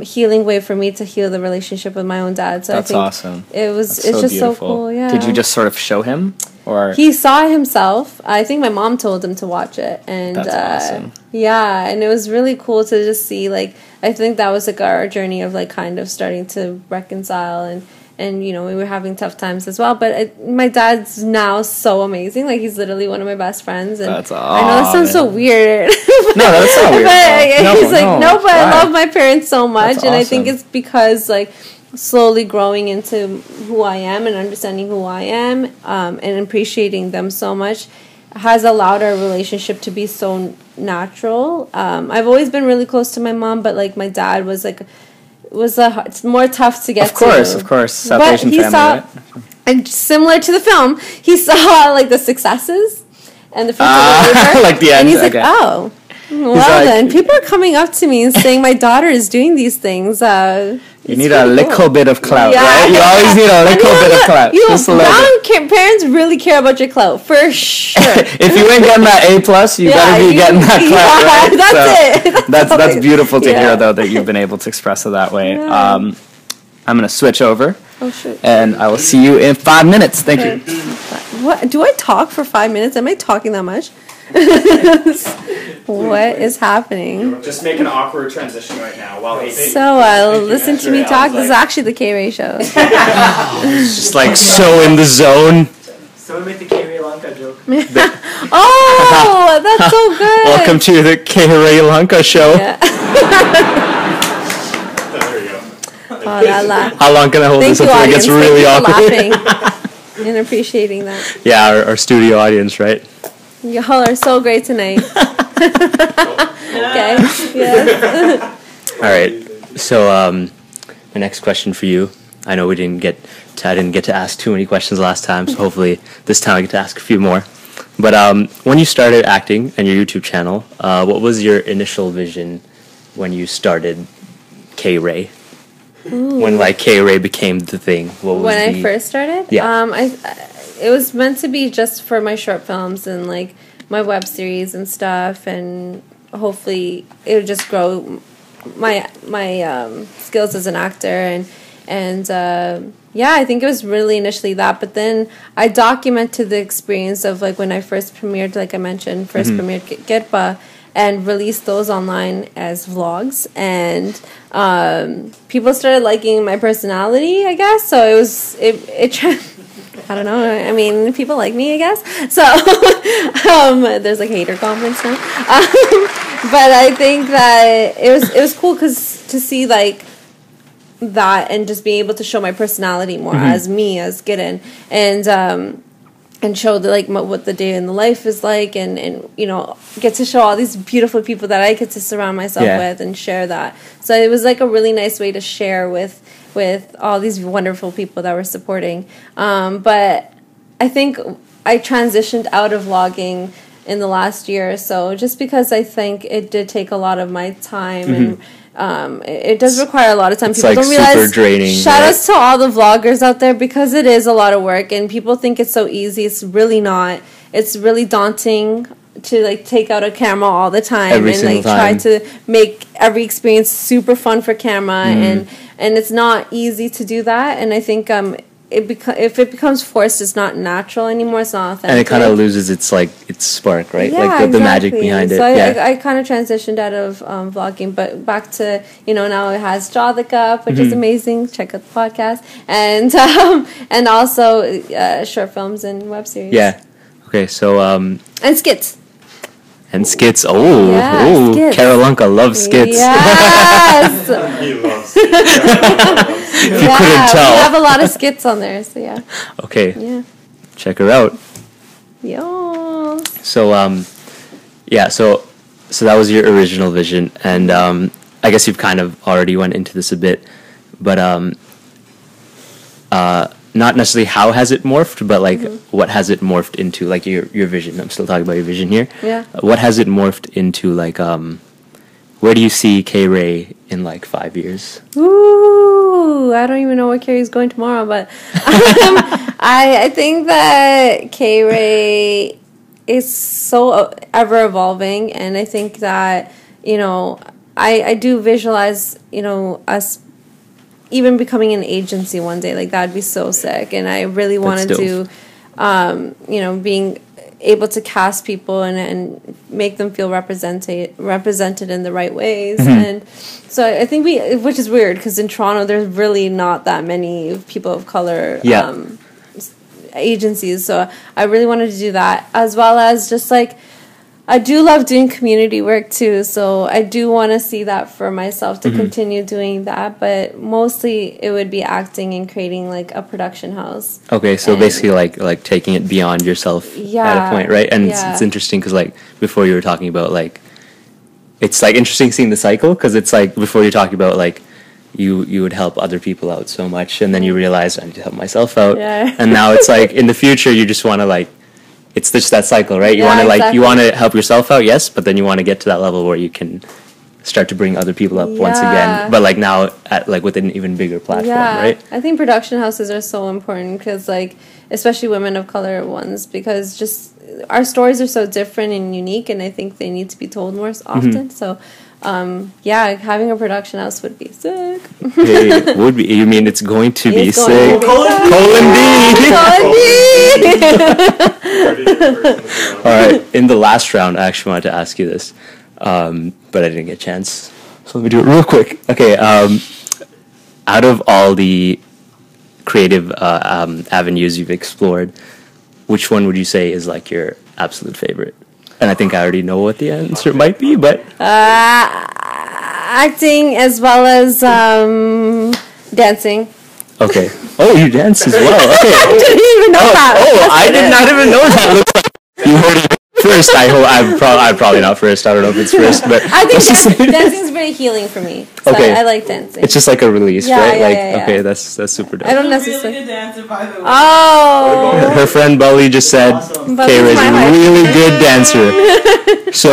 healing way for me to heal the relationship with my own dad. So that's I think awesome. It's just beautiful. So cool, yeah. Did you just sort of show him? Or he saw it himself. I think my mom told him to watch it, and that's awesome. Yeah, and it was really cool to just see. Like, I think that was like our journey of, like, kind of starting to reconcile, and we were having tough times as well. But my dad's now so amazing. Like, he's literally one of my best friends. And that's I know that sounds so weird. No, that's not weird. But but I love my parents so much, and I think it's because, like, slowly growing into who I am and understanding who I am, and appreciating them so much, has allowed our relationship to be so natural. I've always been really close to my mom, but, like, my dad was it's more tough to get to. Of course. South Asian family, right? And similar to the film, he saw, like, the successes and the fruits of the labor. Like the end. And he's like, oh, well, then people are coming up to me and saying my daughter is doing these things. You need a little bit of clout, right? You always need a little bit of clout. Brown parents really care about your clout, for sure. If you ain't getting that A+, you better be getting that clout, right? That's beautiful to hear, though, that you've been able to express it that way. Yeah. I'm going to switch over. Oh, shit. And I will see you in 5 minutes. Thank you. What? Do I talk for 5 minutes? Am I talking that much? What is happening? Just make an awkward transition right now. So listen to me talk. This is actually the KayRay Show. It's just like so in the zone. Someone make the Keralanka joke. Oh, that's so good. Welcome to the Keralanka Show. Yeah. There you go. Oh, that laugh. How long can I hold this until it gets really awkward? Laughing and appreciating that. Yeah, our studio audience, right? Y'all are so great tonight. Okay. Yeah. All right. So, my next question for you. I know I didn't get to ask too many questions last time, so hopefully this time I get to ask a few more. But when you started acting and your YouTube channel, what was your initial vision when you started KayRay? When, like, KayRay became the thing? I first started? Yeah. It was meant to be just for my short films and, like, my web series and stuff, and hopefully it would just grow my skills as an actor, and I think it was really initially that, but then I documented the experience of, like, when I first premiered, like I mentioned, premiered Getba, and released those online as vlogs, and people started liking my personality, I guess. So it I don't know. I mean, people like me, I guess. So there's, like, hater comments now. But I think that it was cool because to see, like, that and just being able to show my personality more as me, as Gideon. And and show what the day in the life is like, and get to show all these beautiful people that I get to surround myself with and share that. So it was like a really nice way to share with all these wonderful people that were supporting. But I think I transitioned out of vlogging in the last year or so, just because I think it did take a lot of my time and it does require a lot of time. People don't realize. Super draining. Shout outs to all the vloggers out there, because it is a lot of work and people think it's so easy. It's really not. It's really daunting to take out a camera all the time and try to make every experience super fun for camera and it's not easy to do that. And I think if it becomes forced, it's not natural anymore. It's not authentic, and it kind of loses its spark, right? Yeah, the magic behind it. So I kind of transitioned out of vlogging, but back to now it has Draw the Cup, which is amazing. Check out the podcast and also short films and web series. Yeah. Okay. So and skits. And skits. Skits. Keralanka loves skits. Yes. He loves skits. If you couldn't tell. We have a lot of skits on there, so yeah. Okay. Yeah. Check her out. Yo. So so that was your original vision, and I guess you've kind of already went into this a bit, but not necessarily how has it morphed, but what has it morphed into, your vision. I'm still talking about your vision here. Yeah. What has it morphed into, where do you see KayRay in 5 years? Ooh, I don't even know where KayRay's going tomorrow, but I think that KayRay is so ever evolving, and I think that I do visualize us even becoming an agency one day. That'd be so sick, and I really want to do being able to cast people and make them feel represented in the right ways. And so I think which is weird because in Toronto there's really not that many people of color agencies, so I really wanted to do that, as well as just I do love doing community work too, so I do want to see that for myself to continue doing that, but mostly it would be acting and creating a production house. Okay, so basically like taking it beyond yourself at a point, right? And it's interesting because before you were talking about it's interesting seeing the cycle, because it's before you're talking about you would help other people out so much, and then you realize I need to help myself out, and now it's in the future you just want to it's just that cycle, right? You want to you want to help yourself out, yes, but then you want to get to that level where you can start to bring other people up once again, but now at with an even bigger platform, right? I think production houses are so important because especially women of color ones, because just our stories are so different and unique, and I think they need to be told more often. So having a production house would be sick. It would be. You mean it's going to be sick? Colon D. All right. In the last round, I actually wanted to ask you this, but I didn't get a chance. So let me do it real quick. Okay. Out of all the creative avenues you've explored, which one would you say is your absolute favorite? And I think I already know what the answer might be, but acting as well as dancing. Okay. Oh, you dance as well. Okay. I didn't even know that. Oh, I did not even know that. Looks like you heard it first. I hope I'm probably not first. I don't know if it's first, but I think dancing is very healing for me. So okay. I like dancing. It's just a release, right? Yeah. Okay, that's super dope. I don't necessarily. Really good dancer, by the way. Oh. Her friend Bully just said KayRay's a really good dancer. So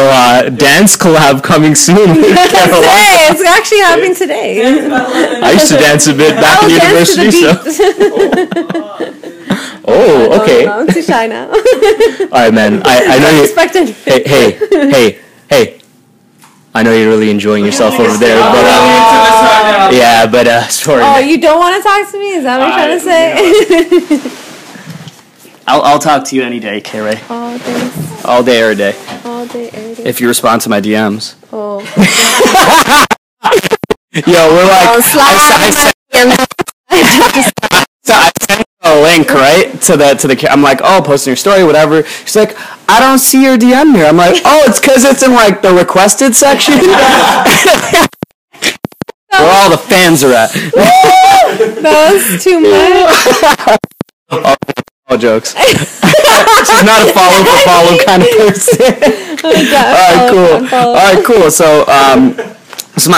dance collab coming soon. It's actually happening today. I used to dance a bit back in university, so. Oh, okay. No, I'm too shy now. All right, man. I know you. Hey. I know you're really enjoying yourself over there, but sorry. Oh, you don't want to talk to me? Is that what you're trying to say? I'll talk to you any day, KayRay. Oh, thanks. All day, every day. All day, every day. If you respond to my DMs. Oh. Yo, we're I sent a link, right, to the. I'm like, oh, posting your story, whatever. She's like, I don't see your DM here. I'm like, oh, it's because it's in the requested section. Where all the fans are at. That was too much. All jokes. She's not a follow kind of person. All right, cool. So this is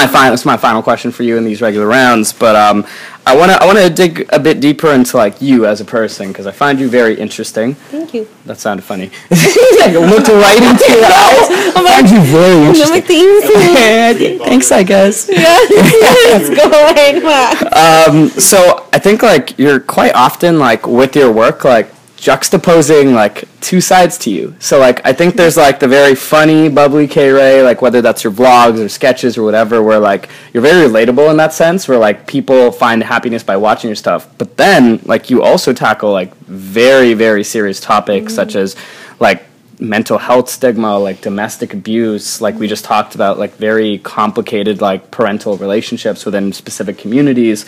my final question for you in these regular rounds. But I want to dig a bit deeper into like you as a person because I find you very interesting. Thank you. That sounded funny. You looked right into your eyes. I find you very interesting. Thanks, I guess. Yeah. Let's go ahead. So I think like you're quite often like with your work like juxtaposing like two sides to you. So like I think there's like the very funny, bubbly KayRay, like whether that's your vlogs or sketches or whatever, where like you're very relatable in that sense, where like people find happiness by watching your stuff. But then like you also tackle like very, very serious topics such as like mental health stigma, like domestic abuse, like we just talked about, like very complicated like parental relationships within specific communities.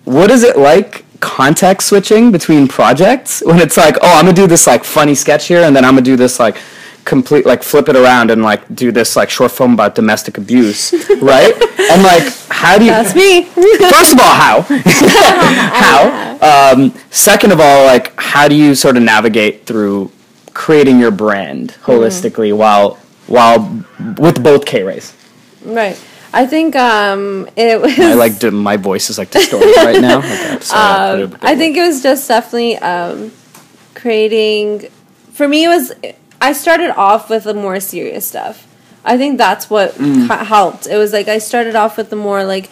What is it like context switching between projects when it's like, oh, I'm gonna do this like funny sketch here and then I'm gonna do this like complete like flip it around and like do this like short film about domestic abuse, right? And like how do you That's me. First of all, how second of all, like how do you sort of navigate through creating your brand holistically while with both KayRays? Right. I think it was. My voice is like distorted right now. Okay, I think it was just definitely creating. For me, it was. I started off with the more serious stuff. I think that's what helped. It was like I started off with the more like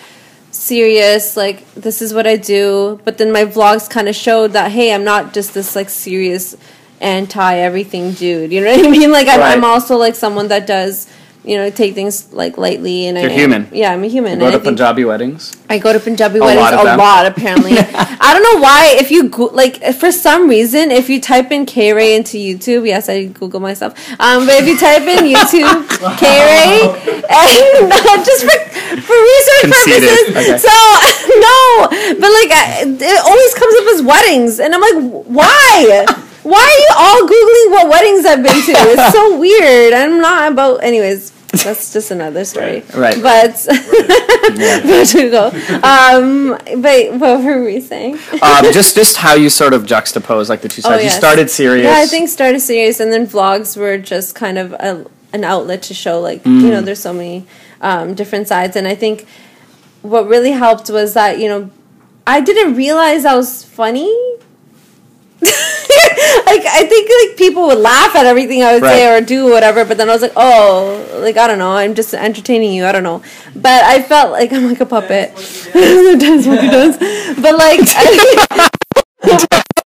serious, like this is what I do. But then my vlogs kind of showed that hey, I'm not just this like serious anti everything dude. You know what I mean? Like I'm also like someone that does. You know, take things like lightly, and you're human. Yeah, I'm a human. You go to Punjabi weddings. I go to Punjabi weddings a lot, apparently. I don't know why. If you for some reason, if you type in KayRay into YouTube, yes, I Google myself. But if you type in YouTube KayRay, and just for research purposes, okay. So no, but like it always comes up as weddings, and I'm like, why? Why are you all Googling what weddings I've been to? It's so weird. I'm not about... Anyways, that's just another story. Right. But... but what were we saying? Just how you sort of juxtapose like the two sides. Yes. You started serious. Yeah, I think started serious, and then vlogs were just kind of an outlet to show like, you know, there's so many different sides. And I think what really helped was that, you know, I didn't realize I was funny. Like I think like people would laugh at everything I would say or do whatever, but then I was like, oh, like I don't know, I'm just entertaining you, I don't know. But I felt like I'm like a puppet. Sometimes what he does. But like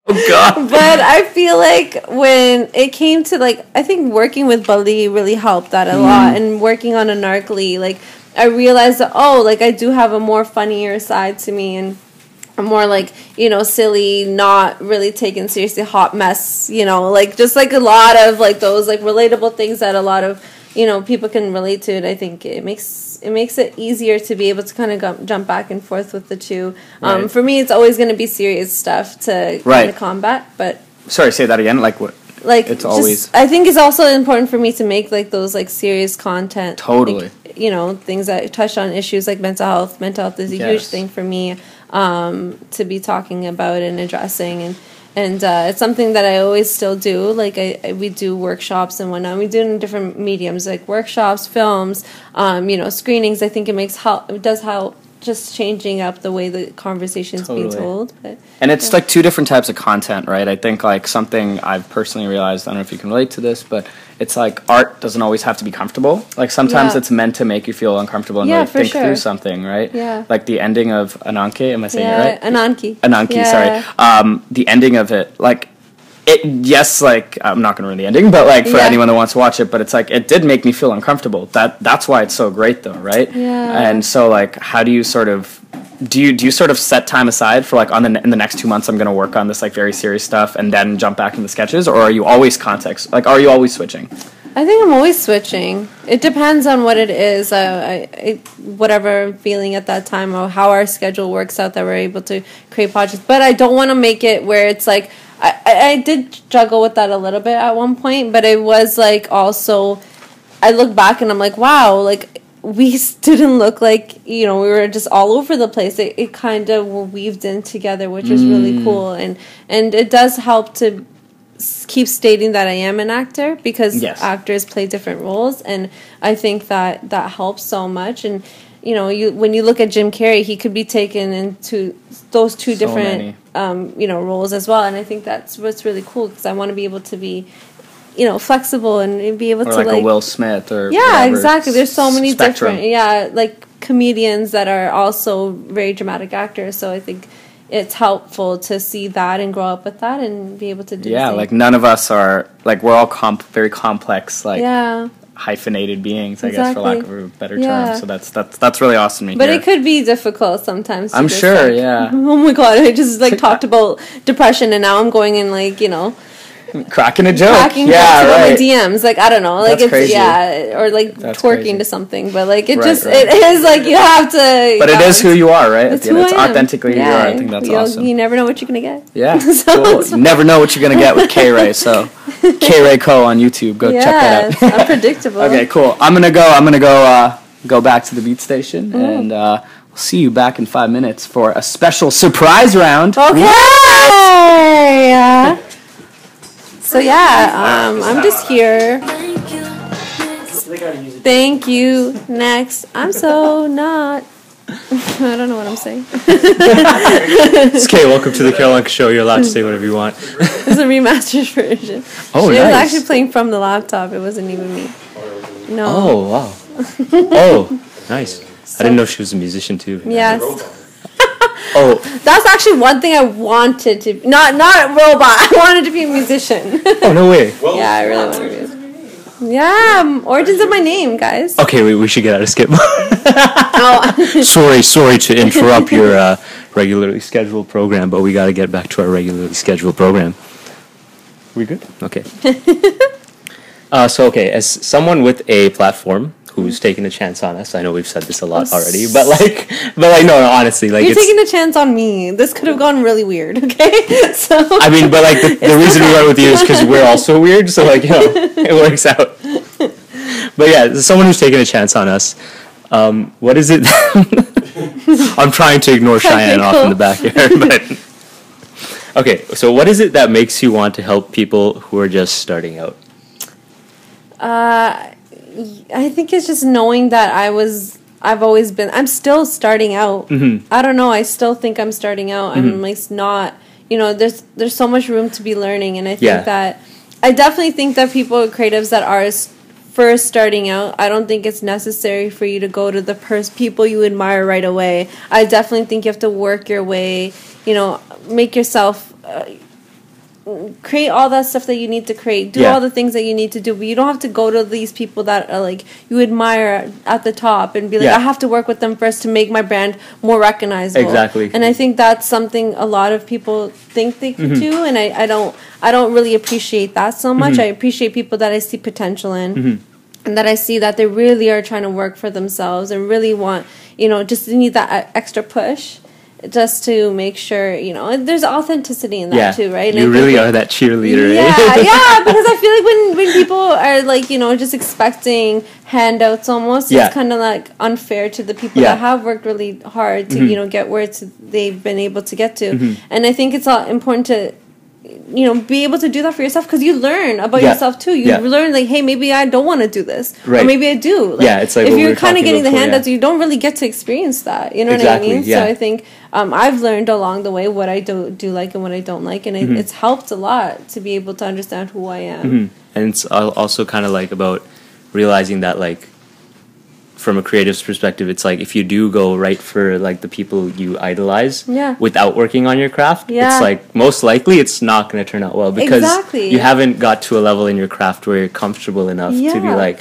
oh god. But I feel like when it came to like I think working with Bali really helped that a lot, and working on Anarkali, like I realized that like I do have a more funnier side to me, and a more like, you know, silly, not really taken seriously, hot mess, you know, like just like a lot of like those like relatable things that a lot of, you know, people can relate to. And I think it makes it easier to be able to kind of jump back and forth with the two. For me, it's always going to be serious stuff to kind of combat. But sorry, say that again. Like what? Like it's always. I think it's also important for me to make like those like serious content. Totally. Like, you know, things that touch on issues like mental health. Mental health is a huge thing for me. To be talking about and addressing, and it's something that I always still do. Like we do workshops and whatnot. We do it in different mediums, like workshops, films, you know, screenings. I think it does help just changing up the way the conversation's being told. But, and it's like two different types of content, right? I think like something I've personally realized, I don't know if you can relate to this, but it's like art doesn't always have to be comfortable. Like sometimes it's meant to make you feel uncomfortable and really think through something, right? Yeah. Like the ending of Ananke, am I saying it right? Ananke, sorry. The ending of it, like like I'm not gonna ruin the ending, but like for anyone that wants to watch it, but it's like it did make me feel uncomfortable. That's why it's so great though, right? Yeah. And so like how do you sort of do you sort of set time aside for like in the next 2 months I'm gonna work on this like very serious stuff and then jump back into sketches, or are you always are you always switching? I think I'm always switching. It depends on what it is, whatever I'm feeling at that time, or how our schedule works out that we're able to create projects. But I don't want to make it where it's like, I did struggle with that a little bit at one point, but it was like also, I look back and I'm like, wow, like we didn't look like, we were just all over the place. It kind of were weaved in together, which is really cool. And it does help to keep stating that I am an actor, because actors play different roles. And I think that helps so much. And, when you look at Jim Carrey, he could be taken into those two different, roles as well. And I think that's what's really cool, because I want to be able to be, flexible and be able to like a Will Smith or exactly. There's so many different comedians that are also very dramatic actors. So I think it's helpful to see that and grow up with that and be able to do like none of us are we're all very complex hyphenated beings, I guess, for lack of a better term. So that's really awesome to hear. But it could be difficult sometimes. I'm sure, oh my god, I just talked about depression and now I'm going in cracking a joke. Cracking jokes about my DMs. I don't know. That's It's crazy. Or That's twerking crazy. to something. But it is you have to. But it is who you are, right? It's who it's I am. authentically who you are. I think that's awesome. You never know what you're gonna get. Yeah. Cool. You never know what you're gonna get with KayRay. So KayRay Co on YouTube. Go check that out. It's unpredictable. Okay, cool. I'm gonna go back to the beat station and we'll see you back in 5 minutes for a special surprise round. Okay. So I'm just here. Thank you. Next. I'm so not. I don't know what I'm saying. It's okay. Welcome to the Keralanka Show. You're allowed to say whatever you want. It's a remastered version. Oh, nice. It was nice. actually playing from the laptop. It wasn't even me. No. Oh, wow. Oh, nice. I didn't know she was a musician too. Yes. Oh, that's actually one thing I wanted to be. Not robot. I wanted to be a musician. Oh, no way. Yeah, I really wanted to be. Yeah, origins of my name, guys. Okay, we should get out of skip mode. Sorry to interrupt your regularly scheduled program, but we got to get back to our regularly scheduled program. We good? Okay. As someone with a platform who's taking a chance on us, I know we've said this a lot already, but no, honestly, you're taking a chance on me. This could have gone really weird. Okay, so I mean, but the reason we went with you is because we're also weird, so it works out. But yeah, someone who's taking a chance on us. What is it? I'm trying to ignore Cheyenne off in the backyard, but okay. So what is it that makes you want to help people who are just starting out? I think it's just knowing that I'm still starting out. Mm-hmm. I don't know. I still think I'm starting out. Mm-hmm. I'm not, there's so much room to be learning. And I think I definitely think that creatives that are first starting out, I don't think it's necessary for you to go to the people you admire right away. I definitely think you have to work your way, make yourself, create all that stuff that you need to create, do all the things that you need to do, but you don't have to go to these people that are you admire at the top and be I have to work with them first to make my brand more recognizable. Exactly. And I think that's something a lot of people think they can do, and I don't really appreciate that so much. I appreciate people that I see potential in, and that I see that they really are trying to work for themselves and really want, just need that extra push. Just to make sure, there's authenticity in that too, right? And you really are that cheerleader, yeah, yeah, because I feel like when people are just expecting handouts almost, it's kind of unfair to the people that have worked really hard to, get where they've been able to get to. And I think it's important to, be able to do that for yourself, because you learn about yourself too. You learn hey, maybe I don't want to do this, or maybe I do. It's if you're kind of getting the handouts, you don't really get to experience that. You know what I mean? Yeah. So I think I've learned along the way what I do like and what I don't like, and it's helped a lot to be able to understand who I am. And it's also kind of about realizing that from a creative's perspective, it's if you do go right for the people you idolize without working on your craft, it's most likely it's not going to turn out well, because you haven't got to a level in your craft where you're comfortable enough to be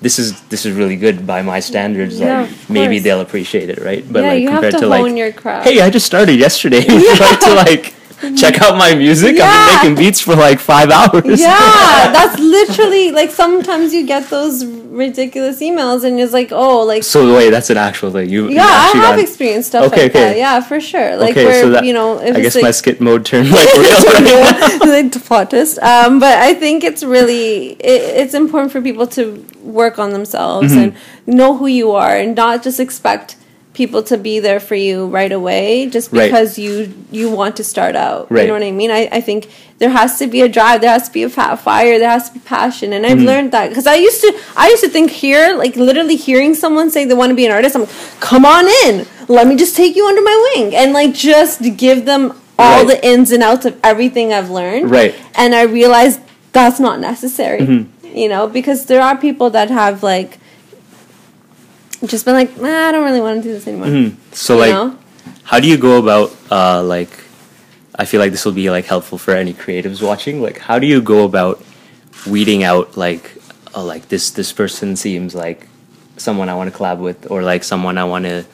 this is really good by my standards. Maybe they'll appreciate it, right? But you compared have to hone your craft. Hey, I just started yesterday. To check out my music. Yeah. I've been making beats for like 5 hours. Yeah, that's literally like sometimes you get those ridiculous emails and it's like, oh, like. So wait, that's an actual thing. You I have experienced stuff like that. Yeah, for sure. Like where so that, if I guess like, my skit mode turned like real. like plot twist. But I think it's really it's important for people to work on themselves and know who you are and not just expect people to be there for you right away just because you want to start out. You know what I mean? I think there has to be a drive, there has to be a fire, there has to be passion, and I've learned that because I used to think here, like literally hearing someone say they want to be an artist, I'm like, come on in, let me just take you under my wing and like just give them all the ins and outs of everything I've learned. And I realized that's not necessary. You know, because there are people that have like just been like, nah, I don't really want to do this anymore. So like, how do you go about like, I feel like this will be like helpful for any creatives watching. Like, how do you go about weeding out like, oh, like this person seems like someone I want to collab with, or like someone I want to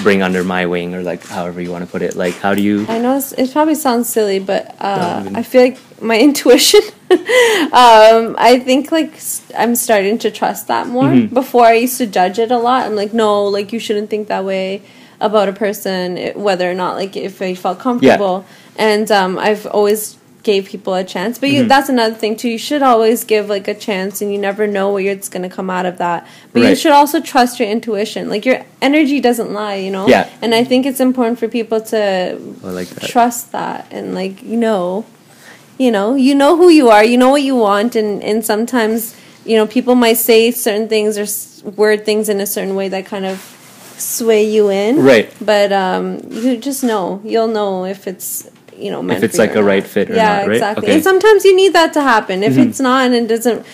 bring under my wing, or like however you want to put it. Like, how do you? I know it probably sounds silly, but I feel like my intuition. I think like I'm starting to trust that more. Before I used to judge it a lot. I'm like, no, like you shouldn't think that way about a person, whether or not like if I felt comfortable. And I've always gave people a chance, but that's another thing too. You should always give like a chance, and you never know what's going to come out of that. But you should also trust your intuition. Like your energy doesn't lie, you know. And I think it's important for people to trust that and like you know who you are, you know what you want, and sometimes people might say certain things or word things in a certain way that kind of sway you in. But you just you'll know if it's meant if it's for you like a right fit or not, right? Exactly. And sometimes you need that to happen. If it's not and it doesn't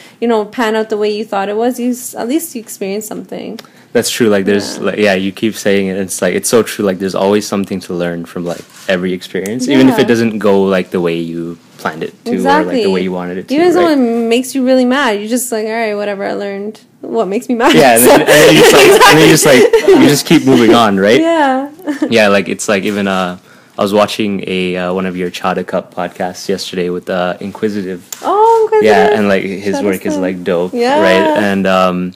pan out the way you thought it was, at least you experience something. That's true. Like there's you keep saying it. It's like it's so true. Like there's always something to learn from like every experience, even if it doesn't go like the way you planned it to, or like the way you wanted it to. Even though it makes you really mad, you're just like, all right, whatever. I learned what makes me mad. Yeah, and then you just keep moving on, right? Yeah. Like it's like even I was watching one of your Chada Cup podcasts yesterday with Inquisitive. Oh, Inquisitive. Yeah, and like his work is like dope, right? And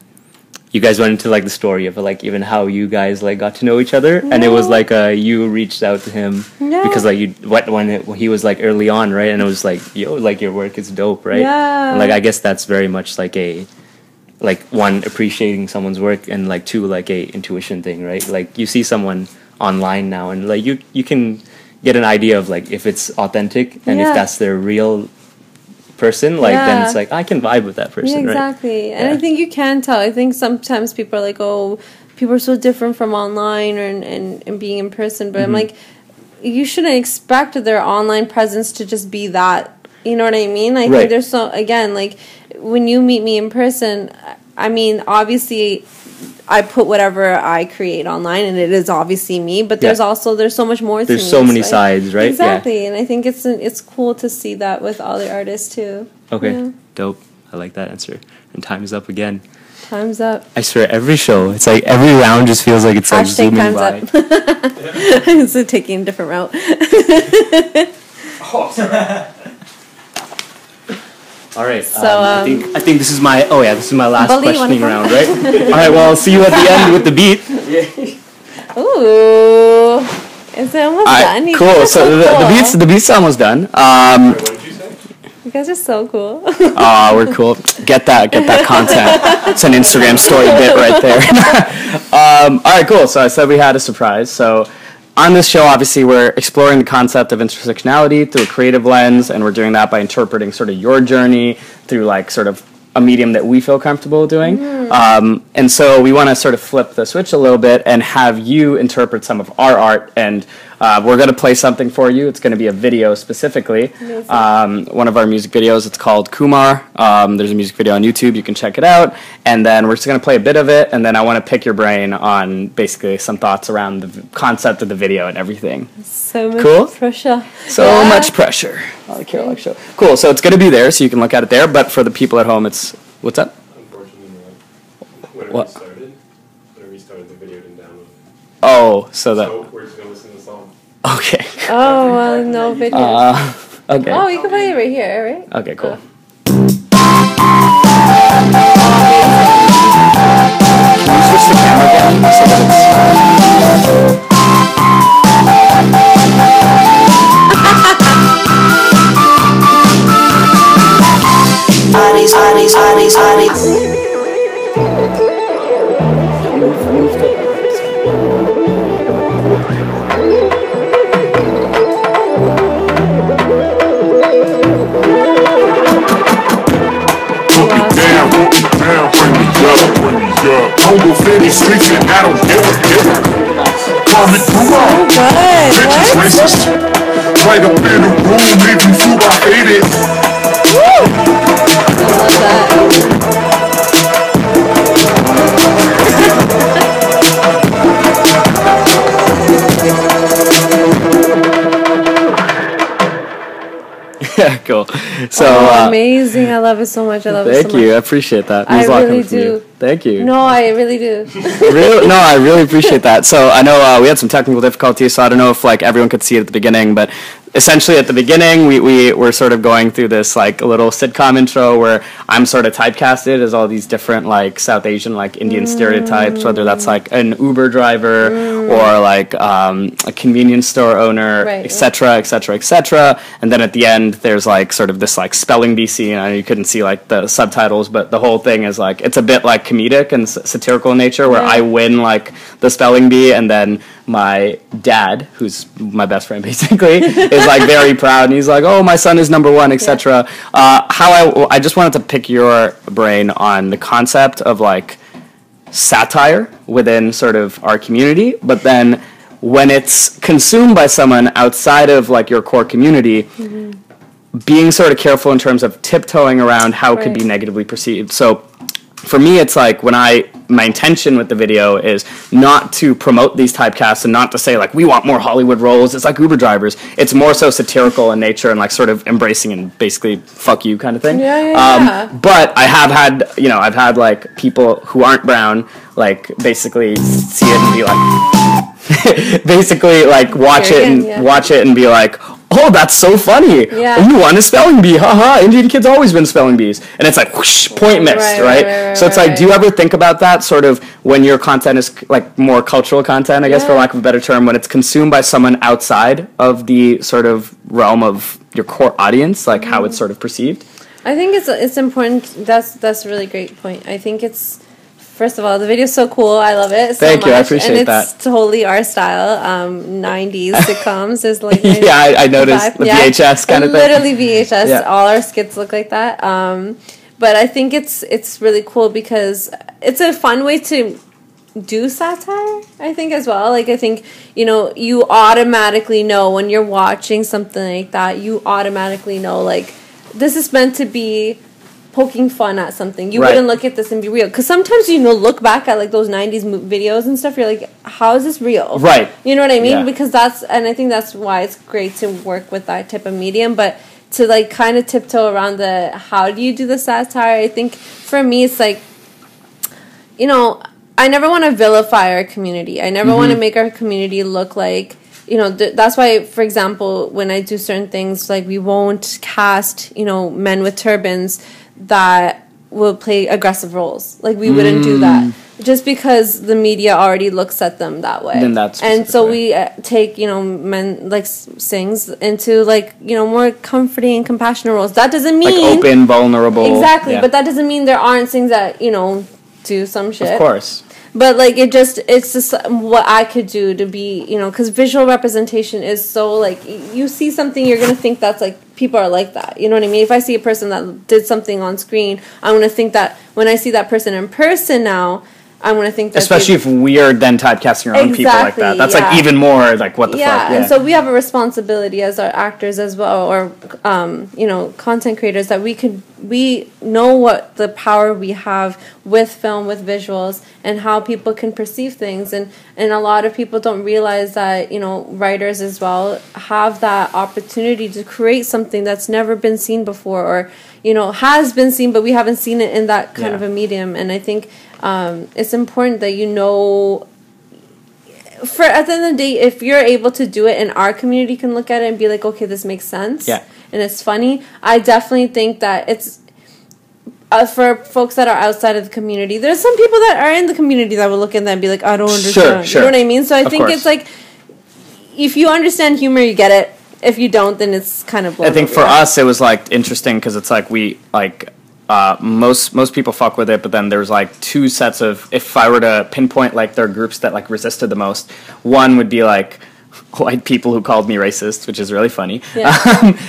you guys went into like the story of like even how you guys like got to know each other, and it was like you reached out to him because like when he was like early on, right? And it was like, yo, like your work is dope, right? And like I guess that's very much like a one, appreciating someone's work, and like two, like a intuition thing, right? Like you see someone online now, and like you can get an idea of like if it's authentic and if that's their real person, like then it's like I can vibe with that person, exactly. Right? And I think you can tell. I think sometimes people are like, oh, people are so different from online and being in person, but I'm like, you shouldn't expect their online presence to just be that. You know what I mean? I think there's again, like when you meet me in person, I mean, obviously I put whatever I create online, and it is obviously me. But there's so much more. There's so many sides, right? Exactly, and I think it's cool to see that with all the artists too. Okay, dope. I like that answer. And time's up again. Time's up. I swear, every show, it's like every round just feels like it's like zooming time's by. Up. It's taking a different route. Oh, sorry. All right. So I think this is my last questioning round, right? All right. Well, I'll see you at the end with the beat. Ooh, is it almost done? You Cool. So the beat's almost done. What did you say? You guys are so cool. We're cool. Get that content. It's an Instagram story bit right there. All right. Cool. So I said we had a surprise. So on this show, obviously, we're exploring the concept of intersectionality through a creative lens, and we're doing that by interpreting sort of your journey through like sort of a medium that we feel comfortable doing. And so we want to sort of flip the switch a little bit and have you interpret some of our art, and we're going to play something for you. It's going to be a video specifically. One of our music videos, it's called Kumar. There's a music video on YouTube. You can check it out. And then we're just going to play a bit of it, and then I want to pick your brain on basically some thoughts around the concept of the video and everything. So much pressure. So much pressure. Oh, the Keralanka Show. Cool. So it's going to be there, so you can look at it there. But for the people at home, it's... What's up? Unfortunately, whenever we started the video didn't download. Oh, so that... So we're just going to listen to the song. Okay. Oh, well, no video. Okay. Oh, you can play it right here, right? Okay, cool. Can you switch the camera again so that streets and I don't give a call me Puma. Bitches racist. Right up in the room, leave you fool, I hate it. I love that. Yeah, cool. So amazing! I love it so much. I love it so much. Thank you. I appreciate that. I really do. Thank you. No, I really do. No, I really appreciate that. So I know we had some technical difficulties, so I don't know if like everyone could see it at the beginning, but essentially at the beginning we were sort of going through this like a little sitcom intro where I'm sort of typecasted as all these different like South Asian like Indian stereotypes, whether that's like an Uber driver or like a convenience store owner, etc., etc., etc. And then at the end there's like sort of this like spelling bee scene. I know you couldn't see like the subtitles, but the whole thing is like it's a bit like comedic and satirical in nature where I win like the spelling bee and then my dad, who's my best friend basically, is like very proud and he's like, oh, my son is number one, etc. I just wanted to pick your brain on the concept of like satire within sort of our community, but then when it's consumed by someone outside of like your core community, being sort of careful in terms of tiptoeing around how it could be negatively perceived. So for me, it's like my intention with the video is not to promote these typecasts and not to say like we want more Hollywood roles. It's like Uber drivers. It's more so satirical in nature and like sort of embracing and basically fuck you kind of thing. But I have had I've had like people who aren't brown like basically see it and be like basically like watch it and be like, oh, that's so funny. Yeah. You won a spelling bee. Haha. Indian kids always win spelling bees. And it's like, whoosh, point missed, right? So it's like, do you ever think about that sort of when your content is like more cultural content, I guess, for lack of a better term, when it's consumed by someone outside of the sort of realm of your core audience, like how it's sort of perceived? I think it's important. That's a really great point. I think it's, first of all, the video's so cool. I love it so much. Thank you. I appreciate that. And it's totally our style. 90s sitcoms is like yeah, I noticed the VHS kind of thing. Literally VHS. Yeah. All our skits look like that. But I think it's really cool because it's a fun way to do satire, I think, as well. Like, I think, you automatically know when you're watching something like that, you automatically know, like, this is meant to be poking fun at something. You wouldn't look at this and be real. Because sometimes, look back at, like, those 90s videos and stuff, you're like, how is this real? Right. You know what I mean? Yeah. Because and I think that's why it's great to work with that type of medium. But to, like, kind of tiptoe around how do you do the satire, I think, for me, it's like, I never want to vilify our community. I never want to make our community look like, that's why, for example, when I do certain things, like, we won't cast, men with turbans that will play aggressive roles. Like, we wouldn't do that. Just because the media already looks at them that way. And so we take, men, like, sings into, like, more comforting and compassionate roles. That doesn't mean... Like, open, vulnerable. Exactly. Yeah. But that doesn't mean there aren't things that, do some shit. Of course. But, like, it's just what I could do to be, because visual representation is so, like, you see something, you're going to think that's, like, people are like that. You know what I mean? If I see a person that did something on screen, I'm going to think that when I see that person in person now, I'm going to think that... Especially if we are then typecasting our own people like that. That's, like, even more, like, what the fuck? Yeah, and so we have a responsibility as our actors as well, or, content creators, that we know what the power we have with film, with visuals, and how people can perceive things. And a lot of people don't realize that, writers as well have that opportunity to create something that's never been seen before, or, has been seen, but we haven't seen it in that kind of a medium. And I think... it's important that for at the end of the day, if you're able to do it and our community can look at it and be like, okay, this makes sense. Yeah. And it's funny. I definitely think that it's for folks that are outside of the community. There's some people that are in the community that will look at that and be like, I don't understand. Sure. You know what I mean? So I think course. It's like, if you understand humor, you get it. If you don't, then it's kind of. I think for us, it was like interesting because it's like we like. Most people fuck with it, but then there's like two sets of, if I were to pinpoint like their groups that like resisted the most, one would be like white people who called me racist, which is really funny. Yeah.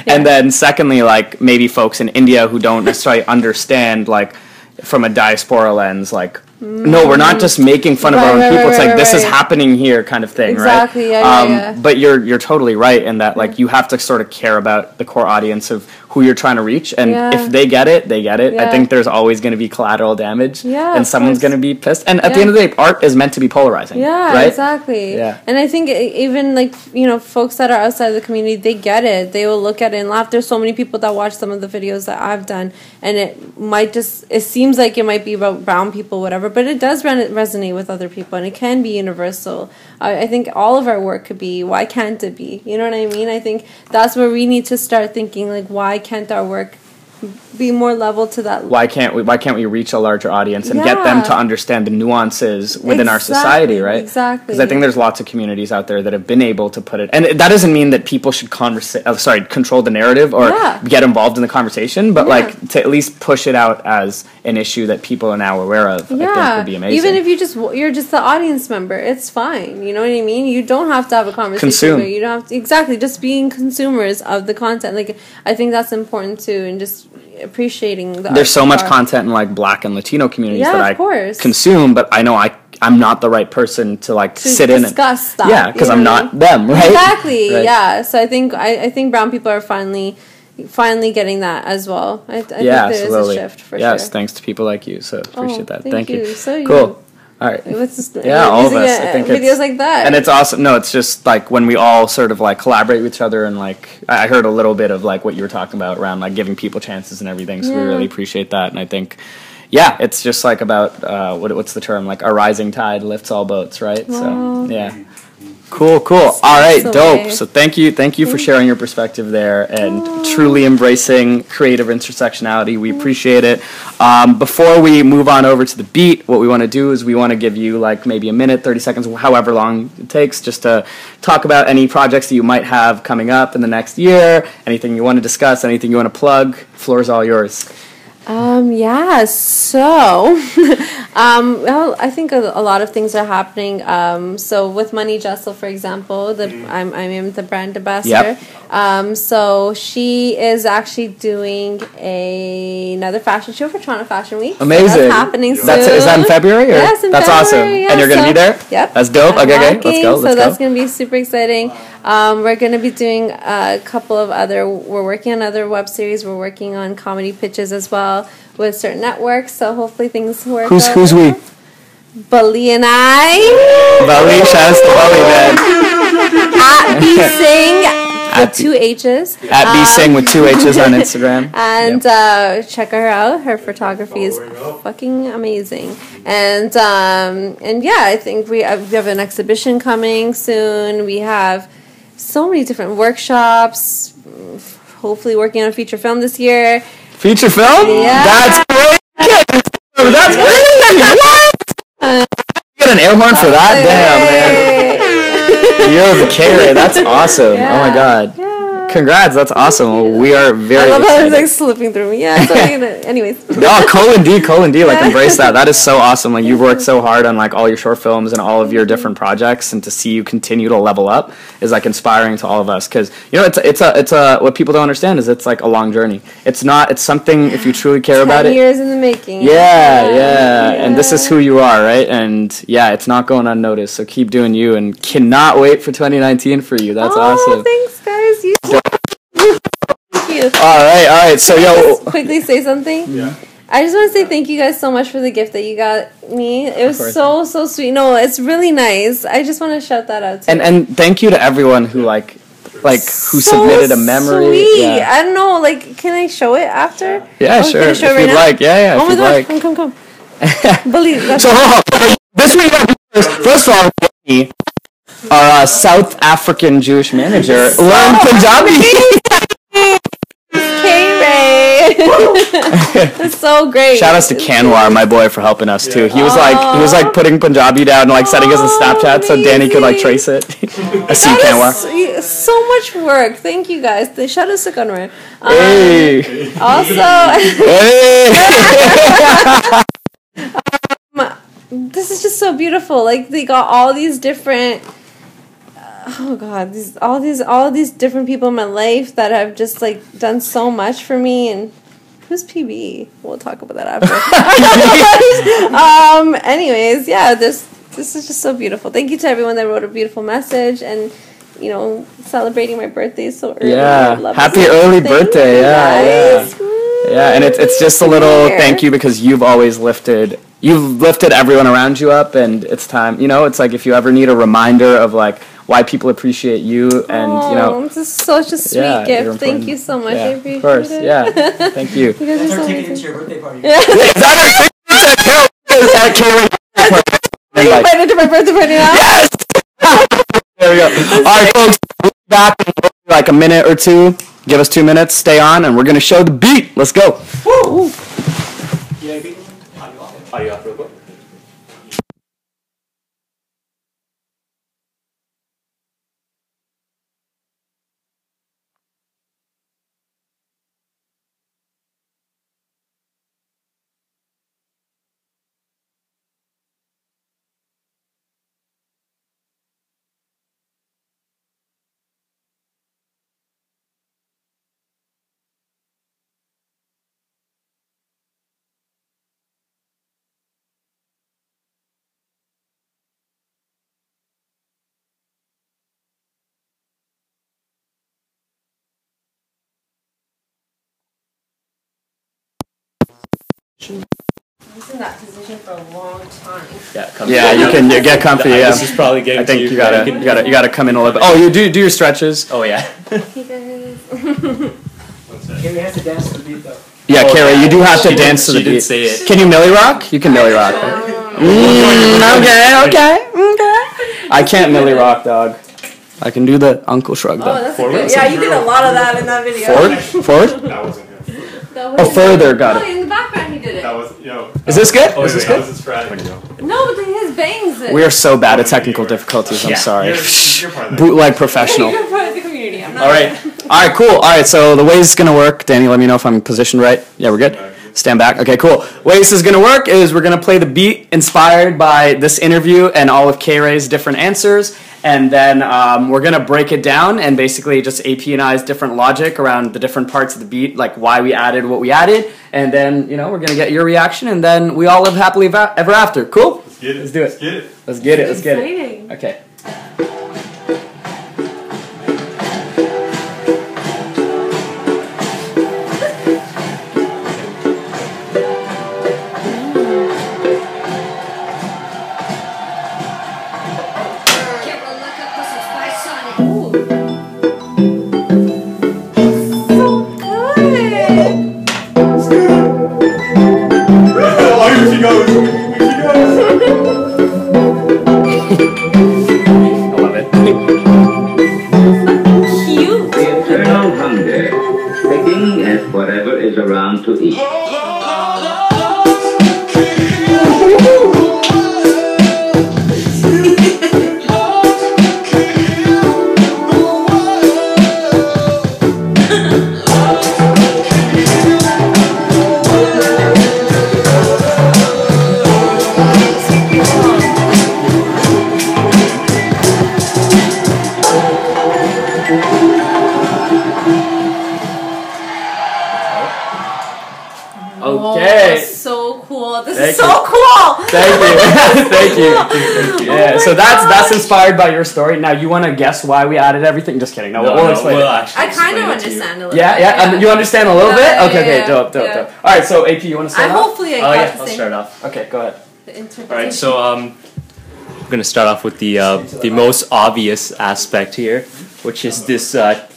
And then secondly, like maybe folks in India who don't necessarily understand like from a diaspora lens, like no, we're not just making fun of our own people. It's like this is happening here, kind of thing, exactly, right? Yeah. But you're totally right in that like you have to sort of care about the core audience of who you're trying to reach, and if they get it, they get it. I think there's always going to be collateral damage, and someone's going to be pissed. And at the end of the day, art is meant to be polarizing. Yeah, right? exactly. Yeah. And I think even like folks that are outside of the community, they get it. They will look at it and laugh. There's so many people that watch some of the videos that I've done, and it seems like it might be about brown people, whatever, but it does resonate with other people, and it can be universal. I think all of our work could be. Why can't it be? You know what I mean? I think that's where we need to start thinking, like, why can't our work be more level to that? Why can't we reach a larger audience and get them to understand the nuances within our society, right? Exactly. Because I think there's lots of communities out there that have been able to put it, and that doesn't mean that people should control the narrative or get involved in the conversation, but like to at least push it out as an issue that people are now aware of. I think would be amazing. Even if you're just the audience member, it's fine. You know what I mean? You don't have to have a conversation. Consume. You don't have to, just being consumers of the content. Like, I think that's important too, and just appreciating there's so much content in like Black and Latino communities that I consume, but I know I'm not the right person to like sit in and discuss that. Yeah, because I'm not them, right? Exactly. Right. Yeah. So I think brown people are finally getting that as well. I think there absolutely. is a shift for sure. Yes, thanks to people like you. So appreciate that. Thank you. So cool. All right. All of us. I think videos like that. And it's awesome. No, it's just like when we all sort of like collaborate with each other, and like I heard a little bit of like what you were talking about around like giving people chances and everything. So we really appreciate that. And I think, it's just like about what's the term? Like a rising tide lifts all boats, right? Wow. So yeah. Cool. All right, dope. So thank you for sharing your perspective there and truly embracing creative intersectionality. We appreciate it. Before we move on over to the beat, what we want to do is we want to give you like maybe a minute, 30 seconds, however long it takes, just to talk about any projects that you might have coming up in the next year, anything you want to discuss, anything you want to plug. Floor is all yours. So well, I think a lot of things are happening. So with Money Jessel, for example, I'm the brand ambassador. Yep. So she is actually doing another fashion show for Toronto Fashion Week. Amazing. So that's happening soon. Is that in February? Or? Yes, in that's February. Awesome. Yeah, and you're going to be there? Yep. That's dope. Okay, let's go. So that's going to be super exciting. We're going to be doing a couple of we're working on other web series. We're working on comedy pitches as well with certain networks. So hopefully things work out. Who's we? Bully and I. Bully, shout out to Bully, man. At B Sing with 2 H's. At B Sing with 2 H's on Instagram. And check her out. Her photography is fucking amazing. And I think we have an exhibition coming soon. We have so many different workshops. Hopefully working on a feature film this year. Feature film? Yeah. That's great. That's great. What? You get an air horn for that? Damn, man. You're the KayRay. That's awesome. Yeah. Oh my god. Yeah. Congrats. That's awesome. We are very I love excited. how it's like slipping through me. Yeah. So anyways. No, colon D. Like embrace that. That is so awesome. Like you've worked so hard on like all your short films and all of your different projects, and to see you continue to level up is like inspiring to all of us. Because it's a what people don't understand is it's like a long journey. It's something if you truly care about it. 10 years in the making. Yeah. And this is who you are, right? And it's not going unnoticed. So keep doing you, and cannot wait for 2019 for you. That's awesome. Thanks, guys. Thank you. All right. So just quickly say something. Yeah. I just want to say thank you guys so much for the gift that you got me. It was so sweet. No, it's really nice. I just want to shout that out too. And thank you to everyone who who submitted a memory. Sweet. Yeah. I don't know. Like, can I show it after? Yeah, sure. If show you'd like. Yeah. Oh my gosh! Come. Believe. So this week, first of all, our South African Jewish manager, learn Punjabi. KayRay. That's so great. Shout outs to Kanwar, my boy, for helping us too. He was like putting Punjabi down and like sending us a Snapchat so Danny could like trace it. I see Kanwar. So much work. Thank you guys. Shout outs to Kanwar. Hey. Also, Hey. This is just so beautiful. Like they got all these different. Oh God, all these different people in my life that have just like done so much for me. And who's PB? We'll talk about that after. Anyways, yeah, this is just so beautiful. Thank you to everyone that wrote a beautiful message and celebrating my birthday so early. Yeah, happy early birthday. Yeah. Yeah, and it's just a little thank you because you've lifted everyone around you up, and it's time. It's like if you ever need a reminder of like why people appreciate you, and this is such a sweet gift. Thank you so much. Yeah, I appreciate of course. it. Yeah, thank you. You guys are so ticket amazing. into your birthday party. Yeah. Are you invited to my birthday party now? Yes. There we go. All right, folks. We'll be back in like a minute or two. Give us 2 minutes. Stay on, and we're gonna show the beat. Let's go. Woo. Audio off real quick. I was in that position for a long time. Yeah, you can get comfy. Yeah, this is probably getting. I think you gotta come in a little bit. Oh, you do your stretches. Oh yeah. Hey guys. KayRay has to dance to the beat though. Yeah, KayRay, you do have to dance to the She did beat. say it. Can you Millie rock? You can Millie rock. Okay. I can't Millie rock, dog. I can do the uncle shrug though. Oh, that's good. Yeah, you did a lot of that in that video. Forward? That wasn't him. Oh, further, got it. In the background he did it. That was, Is this good? Oh, Is this that good? was his strategy. No, but his bangs it. We are so bad at technical difficulties. I'm sorry. You're part of that. Bootleg professional. You're part of the community. I'm not. All right, cool. All right, so the way this is gonna work, Danny, let me know if I'm positioned right. Yeah, we're good. Stand back. Okay, cool. The way this is gonna work is we're gonna play the beat inspired by this interview and all of KayRay's different answers, and then we're gonna break it down and basically just AP and I's different logic around the different parts of the beat, like why we added what we added, and then we're gonna get your reaction, and then we all live happily ever after. Cool? Let's get it. Let's do it. Let's get it. Let's get it. Let's get it. Exciting. Okay. Oh, here she goes. Here she goes. I love it. Cute. The eternal hunger, picking at whatever is around to eat. Okay. Oh, so cool. This Thank is so you. cool. Thank you. Thank you. Yeah, so that's inspired by your story. Now, you want to guess why we added everything? Just kidding. No, we'll explain it. I kind of understand a little Yeah, bit. yeah. You understand a little bit? Yeah, Okay, yeah, dope. yeah. All right, so AP, you want to start off? Hopefully I Oh got yeah, the I'll same. start off. Okay, go ahead. The interpretation. All right, so I'm gonna start off with the most obvious aspect here, which is this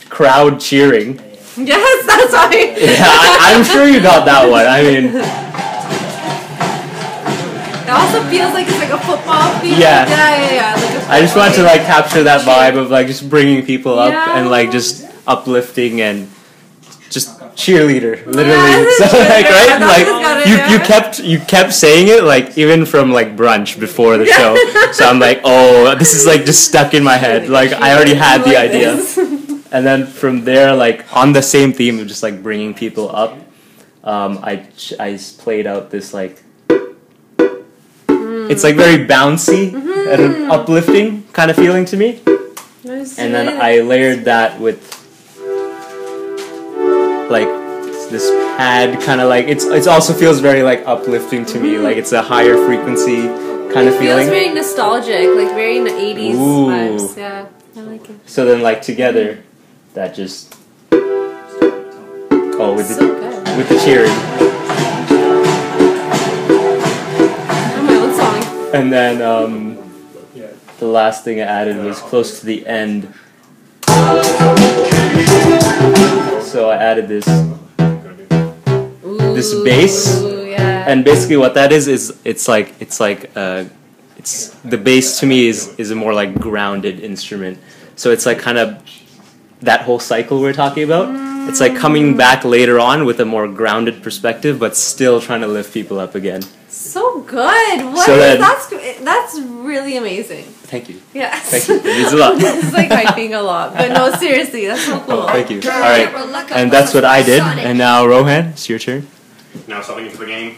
crowd cheering. Yes, that's right. Yeah, I'm sure you got that one. I mean, It also feels like it's like a football field. Yeah. Like I just want to like capture that vibe of like just bringing people up Yeah. and like just uplifting and just cheerleader, literally. Yeah, So like right, that's like you kept saying it like even from like brunch before the show. So I'm like, oh, this is like just stuck in my head. Like I already had the idea. And then from there, like on the same theme of just like bringing people up, I played out this like. It's like very bouncy and uplifting kind of feeling to me. And then I layered that with like this pad kind of like it also feels very like uplifting to me. Like it's a higher frequency kind of feeling. It feels very nostalgic, like very in the 80s vibes. Yeah, I like it. So then like together, that just with the cheering. And then the last thing I added was close to the end. So I added this bass, and basically what that is it's the bass to me is a more like grounded instrument. So it's like kind of that whole cycle we're talking about. It's like coming back later on with a more grounded perspective, but still trying to lift people up again. So good. That's really amazing. Thank you. Yeah. Thank you. It means a lot. This is like hyping a lot, but no, seriously, that's so cool. Oh, thank you. All right, and that's what I did. And now Rohan, it's your turn. Now something into the game.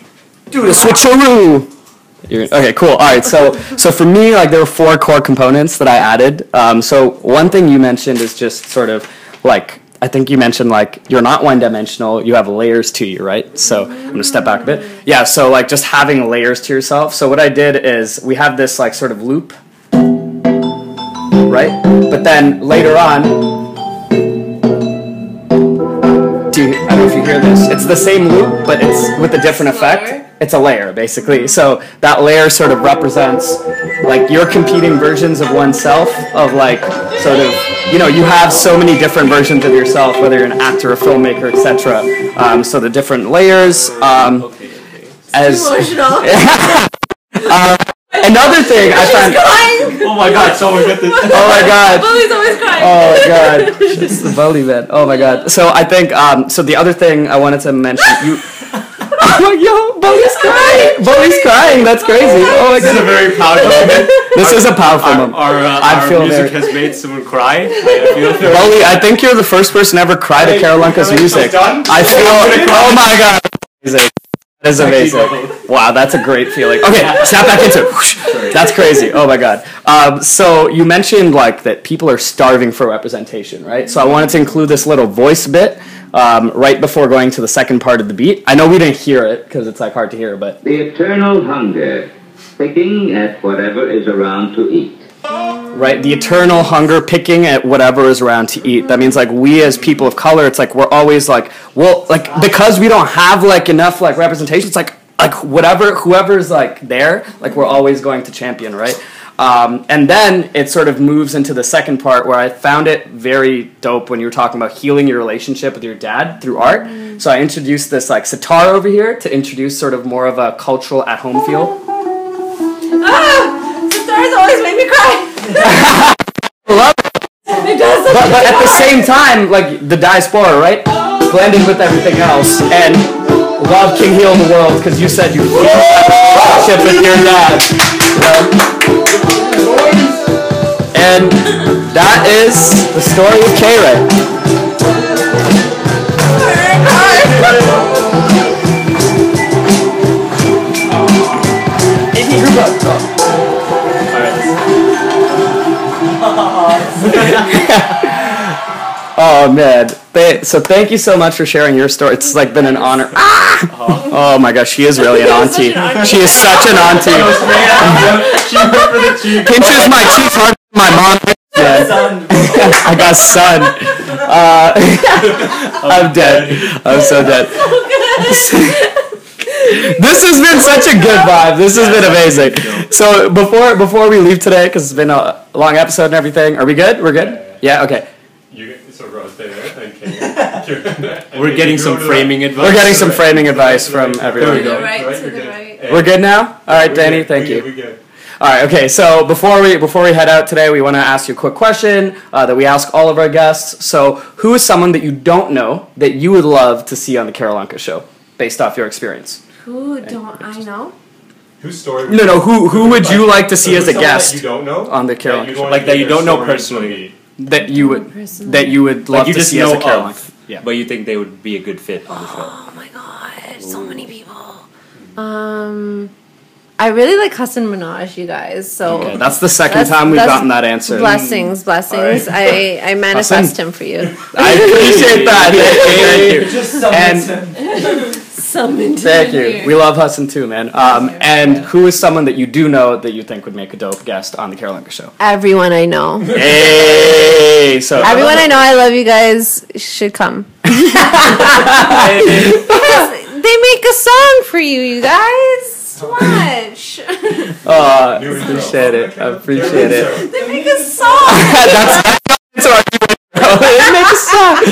Do a switcheroo. Okay, cool. All right, so for me, like there were 4 core components that I added. So one thing you mentioned is just sort of like. I think you mentioned like you're not one-dimensional, you have layers to you, right? So I'm going to step back a bit. Yeah, so like just having layers to yourself. So what I did is we have this like sort of loop, right? But then later on, I don't know if you hear this. It's the same loop, but it's with a different effect. It's a layer, basically. So that layer sort of represents like your competing versions of oneself of like sort of, you know, you have so many different versions of yourself, whether you're an actor, a filmmaker, etc. So the different layers. As emotional. Another thing I found. Oh my god, someone get this. Oh my god. Bully's always crying. Oh god. It's the bully man. Oh my god. So I think so the other thing I wanted to mention you. Oh yo, Bully's crying. Bully's crying. That's crazy. Oh my god. This is a very powerful moment. This is a powerful moment. Our music has made someone cry. Bully, I think you're the first person ever cry to Keralanka's music. I feel. Oh my god. That is amazing. Wow, that's a great feeling. Okay, snap back into it. Whoosh. That's crazy. Oh my god. So you mentioned like that people are starving for representation, right? So I wanted to include this little voice bit right before going to the second part of the beat. I know we didn't hear it because it's like hard to hear, but The eternal hunger, picking at whatever is around to eat. right, the eternal hunger, picking at whatever is around to eat. That means like we as people of color, it's like we're always like, well, like because we don't have like enough like representation, it's like whoever's like there, like we're always going to champion, right? And then it sort of moves into the second part where I found it very dope when you were talking about healing your relationship with your dad through art. So I introduced this like sitar over here to introduce sort of more of a cultural at-home feel. Sitars always make me cry. Love it. It does. But at the same time, like the diaspora, right? Blending with everything else. And love can heal the world because you said you feel that relationship with your dad. And that is the story of KayRay. Oh man! So thank you so much for sharing your story. It's like been an honor. Oh my gosh, she is really an auntie. She is such an auntie. Pinches my cheeks harder than my mom. I got sun. I'm dead. I'm so dead. This has been such a good vibe. This has been amazing. So before we leave today, because it's been a long episode and everything, are we good? We're good? Yeah. Okay. So Rose, stay there. Okay. We're getting some framing advice. We're getting some framing advice from everyone. To the right. We're good now? All right, Danny, thank you. We're good. All right, okay, so before we head out today, we want to ask you a quick question that we ask all of our guests. So who is someone that you don't know that you would love to see on the Keralanka Show, based off your experience? Who don't I know? Whose story? No, who would you like to see as a guest you don't know on the Keralanka Show? Like that you don't know personally. That you would love to see as a Keralanka. Yeah. But you think they would be a good fit on the show? Oh my god, so many people. I really like Hassan Minaj, you guys. So okay, that's the second time we've gotten that answer. Blessings. Right. I manifest him for you. I appreciate that. Thank you. Just summoned Thank you. We love Hassan too, man. And who is someone that you do know that you think would make a dope guest on the Keralanka Show? Everyone I know. Hey, so everyone I know, I love you guys. Should come. Because they make a song for you, you guys. So much. I appreciate it. I appreciate it. They make a song. They make a song.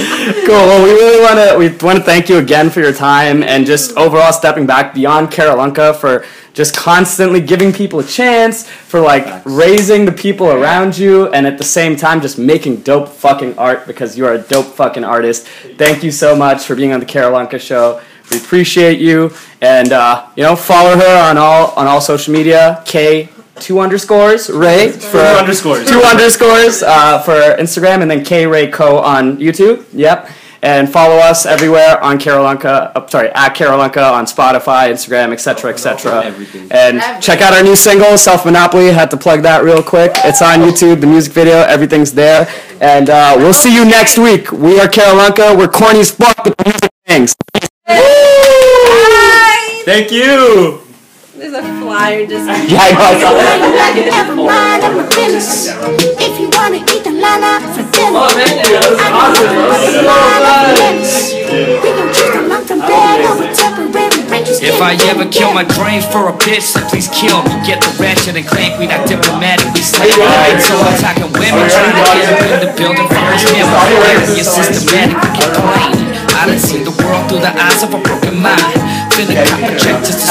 Cool. Well, we want to thank you again for your time and just overall stepping back beyond Keralanka for just constantly giving people a chance, for like raising the people around you, and at the same time just making dope fucking art because you are a dope fucking artist. Thank you so much for being on the Keralanka Show. We appreciate you, and follow her on all social media. Ray for 2 underscores for Instagram, and then KayRay Co on YouTube. Yep, and follow us everywhere on Keralanka. At Keralanka on Spotify, Instagram, etc., etc. And check out our new single, Self Monopoly. Had to plug that real quick. It's on YouTube. The music video, everything's there. And we'll see you next week. We are Keralanka. We're corny as fuck, but the music things. Thank you. There's a flyer just. Yeah, I know. If you wanna eat the lala for dinner, oh, thank you. That was awesome. If I ever kill my dreams for a bitch, then please kill me. Get the ratchet and crank, we not diplomatic, we slap. So I'm talking women trying to get up in the building first. You're systematic, we can complain. I done see the world through the eyes of a broken mind. Finna cop a check just to